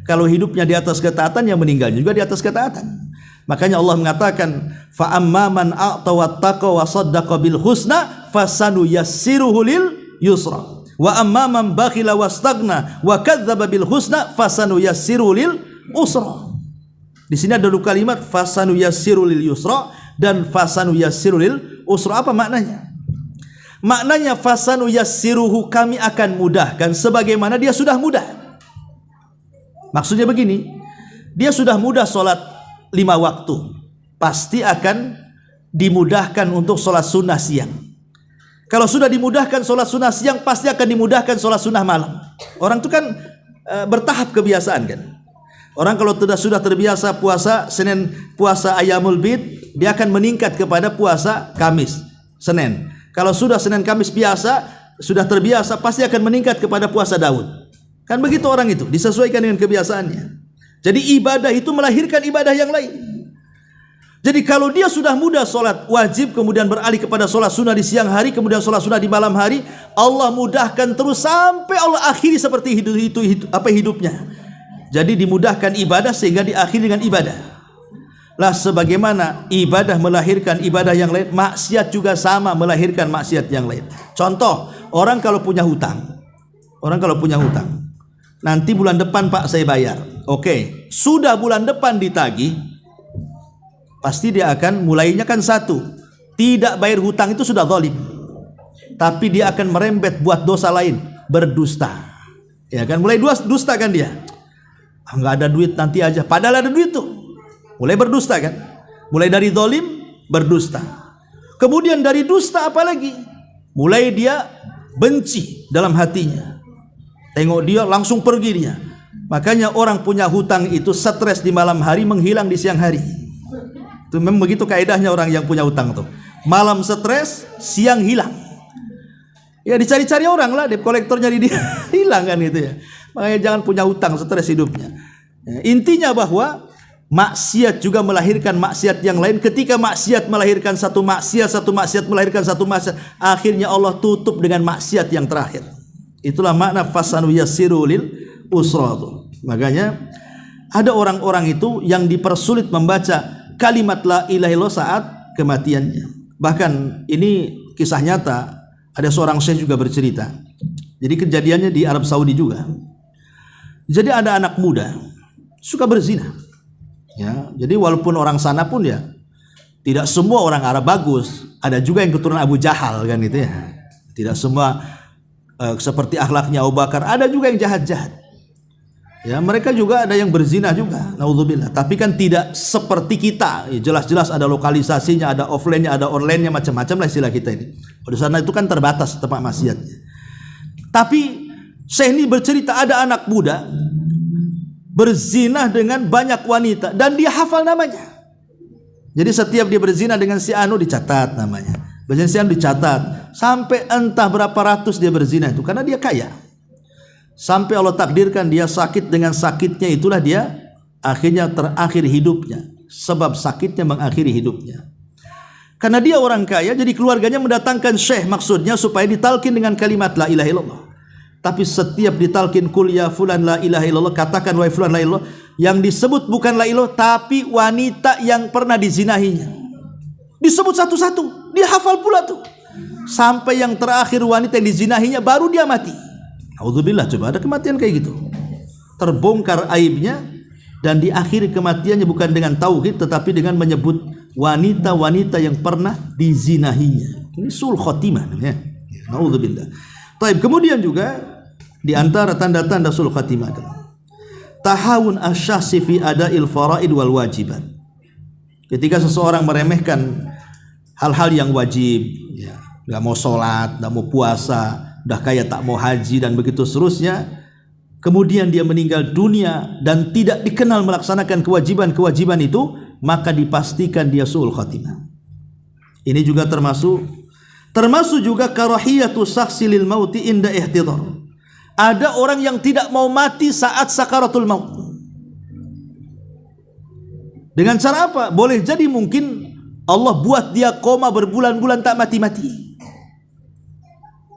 Kalau hidupnya di atas ketaatan ya meninggalnya juga di atas ketaatan. Makanya Allah mengatakan fa amman a'ta wattaqa wa saddaqa bil husna fasanuyassiruhu lil yusra. Wa amman bakhila wastaghna wa kadzdzaba bil husna fasanuyassiruhu lil usra. Di sini ada dua kalimat fasanuyassiru lil yusra dan fasanuyassiru lil usra. Apa maknanya? Maknanya fasanuyassiruhu kami akan mudahkan sebagaimana dia sudah mudah. Maksudnya begini, dia sudah mudah sholat 5 waktu, pasti akan dimudahkan untuk sholat sunnah siang. Kalau sudah dimudahkan sholat sunnah siang, pasti akan dimudahkan sholat sunnah malam. Orang itu kan bertahap kebiasaan kan. Orang kalau sudah terbiasa puasa Senin, puasa Ayyamul Bid, dia akan meningkat kepada puasa Kamis, Senin. Kalau sudah Senin Kamis biasa, sudah terbiasa, pasti akan meningkat kepada puasa Daud. Kan begitu orang itu, disesuaikan dengan kebiasaannya. Jadi ibadah itu melahirkan ibadah yang lain. Jadi kalau dia sudah mudah sholat wajib, kemudian beralih kepada sholat sunnah di siang hari, kemudian sholat sunnah di malam hari, Allah mudahkan terus sampai Allah akhiri seperti hidupnya. Jadi dimudahkan ibadah sehingga diakhiri dengan ibadah. Lah sebagaimana ibadah melahirkan ibadah yang lain, maksiat juga sama melahirkan maksiat yang lain. Contoh, orang kalau punya hutang. Nanti bulan depan Pak saya bayar. Oke, sudah bulan depan ditagih, pasti dia akan mulainya kan satu, tidak bayar hutang itu sudah zalim. Tapi dia akan merembet buat dosa lain, berdusta. Ya kan, mulai dusta kan dia. Enggak ada duit nanti aja, padahal ada duit tuh. Mulai berdusta kan. Mulai dari zalim berdusta. Kemudian dari dusta apalagi? Mulai dia benci dalam hatinya. Tengok dia langsung pergi dia. Makanya orang punya hutang itu stres di malam hari, menghilang di siang hari. Itu memang begitu kaidahnya orang yang punya utang tuh. Malam stres, siang hilang. Ya dicari-cari orang lah, debt kolektornya dia hilang kan gitu ya. Makanya jangan punya utang, stres hidupnya. Ya, intinya bahwa maksiat juga melahirkan maksiat yang lain. Ketika maksiat melahirkan satu maksiat melahirkan satu maksiat, akhirnya Allah tutup dengan maksiat yang terakhir. Itulah makna fasanu yassiru lil usra. Makanya ada orang-orang itu yang dipersulit membaca kalimat la ilaha illallah saat kematiannya. Bahkan ini kisah nyata. Ada seorang syekh juga bercerita. Jadi kejadiannya di Arab Saudi juga. Jadi ada anak muda suka berzina. Ya, jadi walaupun orang sana pun ya tidak semua orang Arab bagus. Ada juga yang keturunan Abu Jahal kan gitu ya. Tidak semua seperti akhlaknya Abu Bakar. Ada juga yang jahat-jahat. Ya, mereka juga ada yang berzina juga, naudzubillah. Tapi kan tidak seperti kita. Ya, jelas-jelas ada lokalisasinya, ada offline-nya, ada online-nya, macam-macam lah istilah kita ini. Di sana itu kan terbatas tempat maksiatnya. Tapi Syekh ini bercerita ada anak muda berzina dengan banyak wanita dan dia hafal namanya. Jadi setiap dia berzina dengan si anu dicatat namanya. Berzina si anu dicatat. Sampai entah berapa ratus dia berzina itu karena dia kaya. Sampai Allah takdirkan dia sakit, dengan sakitnya itulah dia akhirnya terakhir hidupnya. Sebab sakitnya mengakhiri hidupnya. Karena dia orang kaya, jadi keluarganya mendatangkan syekh maksudnya supaya ditalkin dengan kalimat la ilaha illallah. Tapi setiap ditalkin kul ya fulan la ilaha illallah, katakan wahai fulan la ilaha illallah, yang disebut bukan la ilaha tapi wanita yang pernah dizinahinya. Disebut satu-satu, dia hafal pula tuh. Sampai yang terakhir wanita yang dizinahinya baru dia mati. Auzubillah, coba ada kematian kayak gitu. Terbongkar aibnya dan diakhiri kematiannya bukan dengan tauhid tetapi dengan menyebut wanita-wanita yang pernah dizinahinya. Ini sul khotimah namanya. Auzubillah. Taib, kemudian juga di antara tanda-tanda sul khotimah adalah tahawun asy-syakhsi fi ada'il faraid wal wajibat. Ketika seseorang meremehkan hal-hal yang wajib, ya, enggak mau sholat, enggak mau puasa, udah kaya tak mau haji dan begitu seterusnya, kemudian dia meninggal dunia dan tidak dikenal melaksanakan kewajiban-kewajiban itu, maka dipastikan dia su'ul khatimah. Ini juga termasuk juga karahiyatu syakhsi lil mauti inda ihtidar. Ada orang yang tidak mau mati saat sakaratul maut. Dengan cara apa? Boleh jadi mungkin Allah buat dia koma berbulan-bulan tak mati-mati.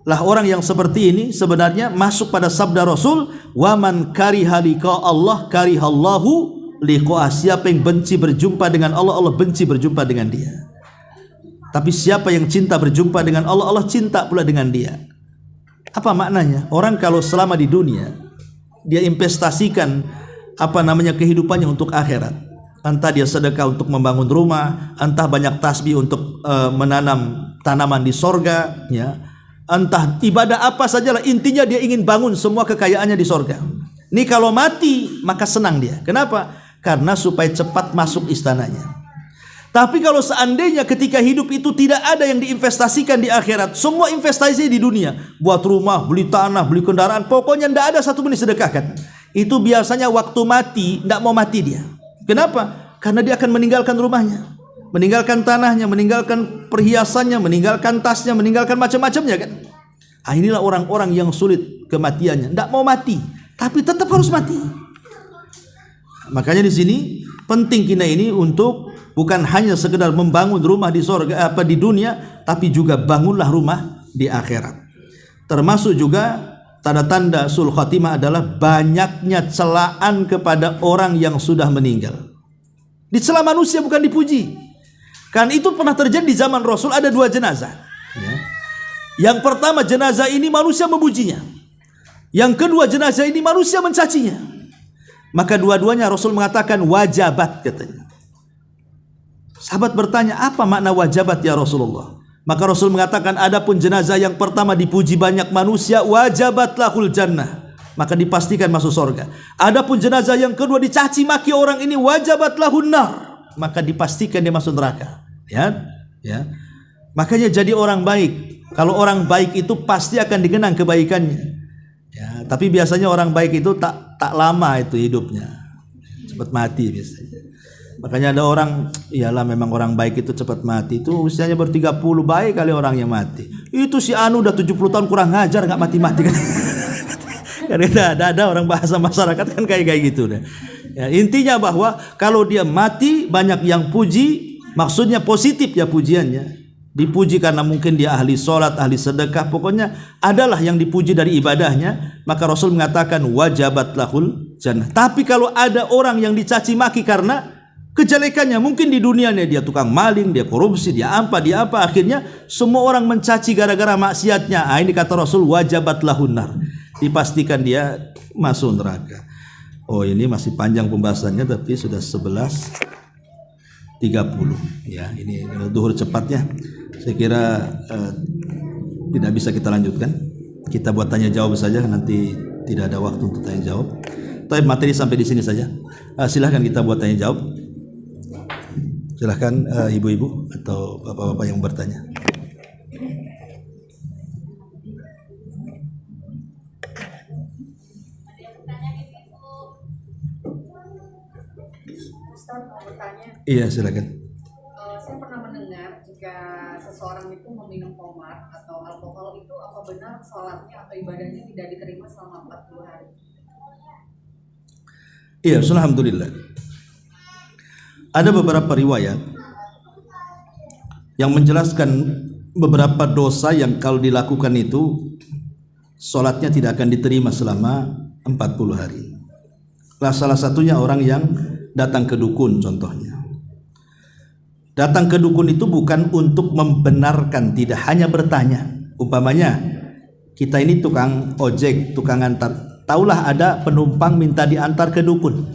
Lah orang yang seperti ini sebenarnya masuk pada sabda Rasul, wa man kariha liqa Allah karihallahu liqa'ah. Siapa yang benci berjumpa dengan Allah, Allah benci berjumpa dengan dia. Tapi siapa yang cinta berjumpa dengan Allah, Allah cinta pula dengan dia. Apa maknanya? Orang kalau selama di dunia dia investasikan kehidupannya untuk akhirat. Entah dia sedekah untuk membangun rumah, entah banyak tasbih untuk menanam tanaman di sorga, ya. Entah ibadah apa sajalah, intinya dia ingin bangun semua kekayaannya di sorga. Ini kalau mati maka senang dia. Kenapa? Karena supaya cepat masuk istananya. Tapi kalau seandainya ketika hidup itu tidak ada yang diinvestasikan di akhirat, semua investasi di dunia, buat rumah, beli tanah, beli kendaraan, pokoknya tidak ada satu pun disedekahkan. Itu biasanya waktu mati tidak mau mati dia. Kenapa? Karena dia akan meninggalkan rumahnya, meninggalkan tanahnya, meninggalkan perhiasannya, meninggalkan tasnya, meninggalkan macam-macamnya kan. Inilah orang-orang yang sulit kematiannya, tidak mau mati, tapi tetap harus mati. Makanya di sini penting kita ini untuk bukan hanya sekedar membangun rumah di surga di dunia, tapi juga bangunlah rumah di akhirat. Termasuk juga tanda-tanda sul khatimah adalah banyaknya celaan kepada orang yang sudah meninggal. Dicela manusia bukan dipuji. Kan itu pernah terjadi di zaman Rasul, ada 2 jenazah. Ya. Yang pertama jenazah ini manusia memujinya. Yang kedua jenazah ini manusia mencacinya. Maka dua-duanya Rasul mengatakan wajabat katanya. Sahabat bertanya, apa makna wajabat ya Rasulullah? Maka Rasul mengatakan, adapun jenazah yang pertama dipuji banyak manusia, wajabat lahul jannah, maka dipastikan masuk surga. Adapun jenazah yang kedua dicaci maki orang ini, wajabat lahun nar, maka dipastikan dia masuk neraka. Ya. Makanya jadi orang baik. Kalau orang baik itu pasti akan dikenang kebaikannya. Ya, tapi biasanya orang baik itu tak lama itu hidupnya, cepat mati biasanya. Makanya ada orang, iyalah memang orang baik itu cepat mati. Itu usianya ber-30 baik kali orang yang mati. Itu si Anu udah 70 tahun kurang ngajar nggak mati-mati kan. Karena ada orang bahasa masyarakat kan kayak gitu deh. Ya, intinya bahwa kalau dia mati banyak yang puji, maksudnya positif ya pujiannya. Dipuji karena mungkin dia ahli sholat, ahli sedekah, pokoknya adalah yang dipuji dari ibadahnya, maka Rasul mengatakan wajabat lahul jannah. Tapi kalau ada orang yang dicaci maki karena kejelekannya, mungkin di dunianya dia tukang maling, dia korupsi, dia apa, akhirnya semua orang mencaci gara-gara maksiatnya. Ini kata Rasul wajabat lahun nar, dipastikan dia masuk neraka. Oh, ini masih panjang pembahasannya tapi sudah 11.30 ya, ini duhur cepatnya. Saya kira tidak bisa kita lanjutkan. Kita buat tanya jawab saja, nanti tidak ada waktu untuk tanya jawab. Tapi materi sampai di sini saja. Silahkan kita buat tanya jawab. Silahkan ibu-ibu atau bapak-bapak yang bertanya. Iya, silakan. Saya pernah mendengar jika seseorang itu meminum khamar atau alkohol itu apa benar sholatnya atau ibadahnya tidak diterima selama 40 hari? Iya, alhamdulillah. Ada beberapa riwayat yang menjelaskan beberapa dosa yang kalau dilakukan itu sholatnya tidak akan diterima selama 40 hari. Salah satunya orang yang datang ke dukun contohnya. Datang ke dukun itu bukan untuk membenarkan, tidak, hanya bertanya. Umpamanya kita ini tukang ojek, tukang antar, taulah ada penumpang minta diantar ke dukun.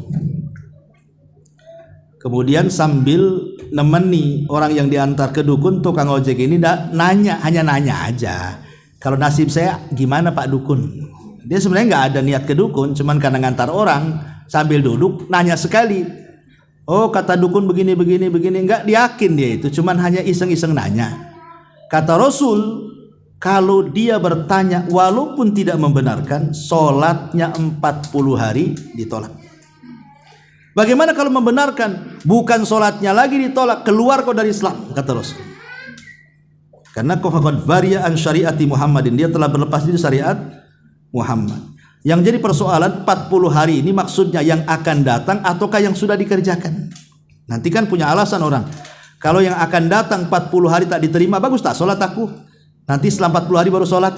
Kemudian sambil nemeni orang yang diantar ke dukun, tukang ojek ini nanya, hanya nanya aja. Kalau nasib saya gimana Pak Dukun? Dia sebenarnya nggak ada niat ke dukun, cuman karena ngantar orang sambil duduk nanya sekali. Oh, kata dukun begini, enggak yakin dia itu, cuman hanya iseng-iseng nanya. Kata Rasul, kalau dia bertanya walaupun tidak membenarkan, sholatnya 40 hari ditolak. Bagaimana kalau membenarkan? Bukan sholatnya lagi ditolak, keluar kau dari Islam, kata Rasul. Karena qad variya an syariati Muhammadin, dia telah berlepas dari syariat Muhammad. Yang jadi persoalan 40 hari ini maksudnya yang akan datang ataukah yang sudah dikerjakan? Nanti kan punya alasan orang. Kalau yang akan datang 40 hari tak diterima, bagus tak sholat aku? Nanti setelah 40 hari baru sholat.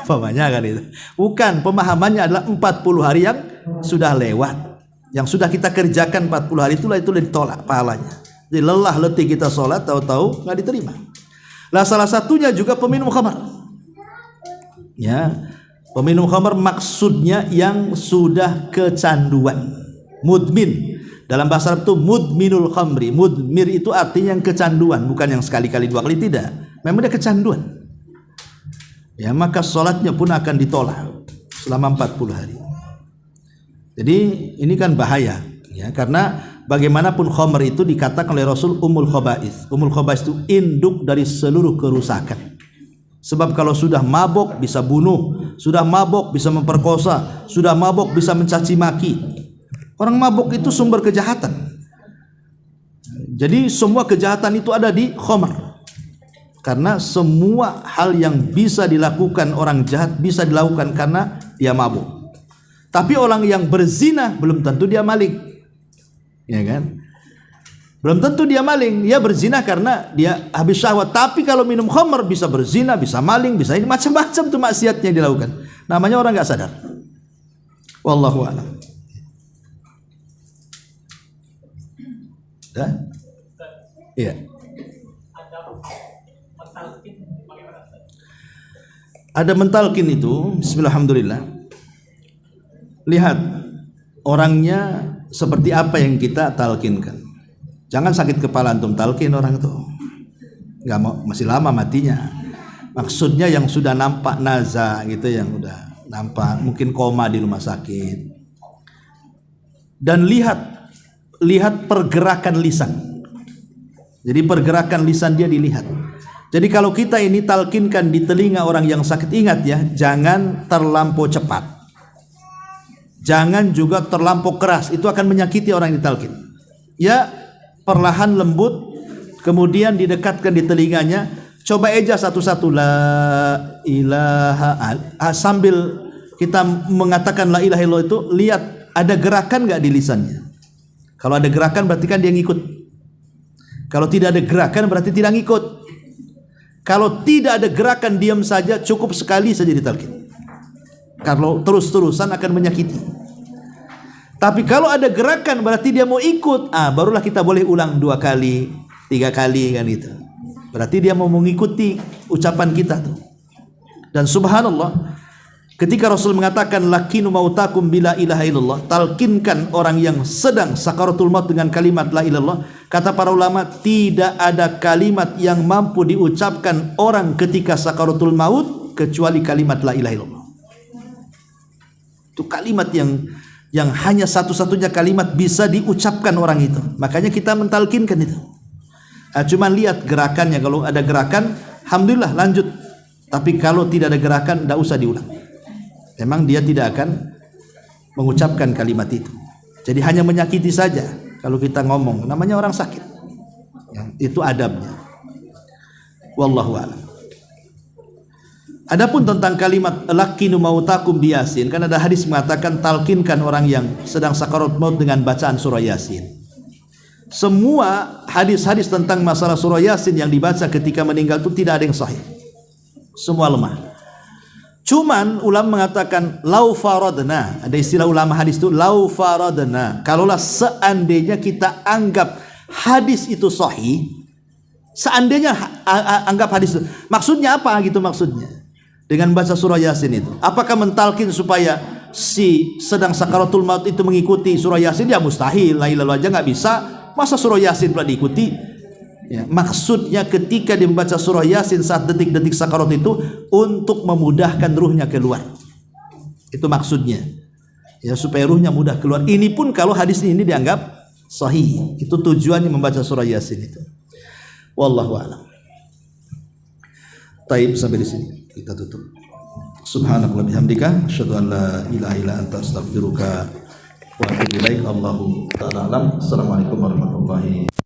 Pemahamannya kan itu. Bukan, pemahamannya adalah 40 hari yang sudah lewat. Yang sudah kita kerjakan 40 hari itulah ditolak pahalanya. Jadi lelah letih kita sholat, tahu-tahu nggak diterima. Lah salah satunya juga peminum khamar. Ya. Peminum khamar maksudnya yang sudah kecanduan, mudmin. Dalam bahasa Arab itu mudminul khamri. Mudmir itu artinya yang kecanduan, bukan yang sekali-kali 2 kali, tidak. Memang dia kecanduan. Ya, maka sholatnya pun akan ditolak selama 40 hari. Jadi ini kan bahaya, ya, karena bagaimanapun khamr itu dikatakan oleh Rasul umul khaba'is. Umul khaba'is itu induk dari seluruh kerusakan. Sebab kalau sudah mabok bisa bunuh, sudah mabok bisa memperkosa, sudah mabok bisa mencaci maki. Orang mabok itu sumber kejahatan. Jadi semua kejahatan itu ada di khamr. Karena semua hal yang bisa dilakukan orang jahat bisa dilakukan karena dia mabuk. Tapi orang yang berzina belum tentu dia maling. Ya kan? Belum tentu dia maling, dia berzina karena dia habis syahwat. Tapi kalau minum khamr bisa berzina, bisa maling, bisa ini macam-macam tuh maksiatnya dilakukan. Namanya orang nggak sadar. Wallahu a'lam. Dah? Iya. Ada mentalkin itu, bismillahirrahmanirrahim. Lihat orangnya seperti apa yang kita talkinkan. Jangan sakit kepala antum talkin orang itu, nggak mau, masih lama matinya. Maksudnya yang sudah nampak naza gitu, yang udah nampak mungkin koma di rumah sakit. Dan lihat pergerakan lisan. Jadi pergerakan lisan dia dilihat. Jadi kalau kita ini talkinkan di telinga orang yang sakit, ingat ya, jangan terlampau cepat. Jangan juga terlampau keras, itu akan menyakiti orang yang ditalkin. Ya, perlahan lembut, kemudian didekatkan di telinganya. Coba eja satu-satu, la ilaha, sambil kita mengatakan la ilaha illallah itu, lihat ada gerakan nggak di lisannya. Kalau ada gerakan berarti kan dia ngikut. Kalau tidak ada gerakan berarti tidak ngikut. Kalau tidak ada gerakan, diam saja, cukup sekali saja ditalkin. Kalau terus-terusan akan menyakiti. Tapi kalau ada gerakan berarti dia mau ikut. Barulah kita boleh ulang 2 kali, 3 kali kan itu. Berarti dia mau mengikuti ucapan kita tuh. Dan subhanallah, ketika Rasul mengatakan lakinu mautakum bila ilaha illallah, talkinkan orang yang sedang sakaratul maut dengan kalimat la ilallah. Kata para ulama, tidak ada kalimat yang mampu diucapkan orang ketika sakaratul maut kecuali kalimat la ilaha illallah. Itu kalimat yang hanya satu-satunya kalimat bisa diucapkan orang itu. Makanya kita mentalkinkan itu. Cuman lihat gerakannya. Kalau ada gerakan, alhamdulillah lanjut. Tapi kalau tidak ada gerakan, tidak usah diulang. Memang dia tidak akan mengucapkan kalimat itu. Jadi hanya menyakiti saja kalau kita ngomong. Namanya orang sakit. Itu adabnya. Wallahu a'lam. Adapun tentang kalimat lakinu mautakum biyasin, kan ada hadis mengatakan talkinkan orang yang sedang sakarat maut dengan bacaan surah Yasin. Semua hadis-hadis tentang masalah surah Yasin yang dibaca ketika meninggal itu tidak ada yang sahih. Semua lemah. Cuman ulama mengatakan lau faradna, ada istilah ulama hadis itu lau faradna. Kalaulah seandainya kita anggap hadis itu sahih, seandainya anggap hadis itu, maksudnya apa gitu maksudnya? Dengan baca surah Yasin itu, apakah mentalkin supaya si sedang sakaratul maut itu mengikuti surah Yasin? Ya mustahil, la ilaha aja nggak bisa. Masa surah Yasin pula diikuti? Ya, maksudnya ketika dia membaca surah Yasin saat detik-detik sakarat itu untuk memudahkan ruhnya keluar. Itu maksudnya. Ya, supaya ruhnya mudah keluar. Ini pun kalau hadis ini dianggap sahih. Itu tujuannya membaca surah Yasin itu. Wallahu a'lam. Taib, sampai di sini kita tutup. Subhanallah bihamdika asyhadu an la ilaha illa anta astaghfiruka wa atubu ilaik. Allahu ta'ala alam. Assalamualaikum warahmatullahi wabarakatuh.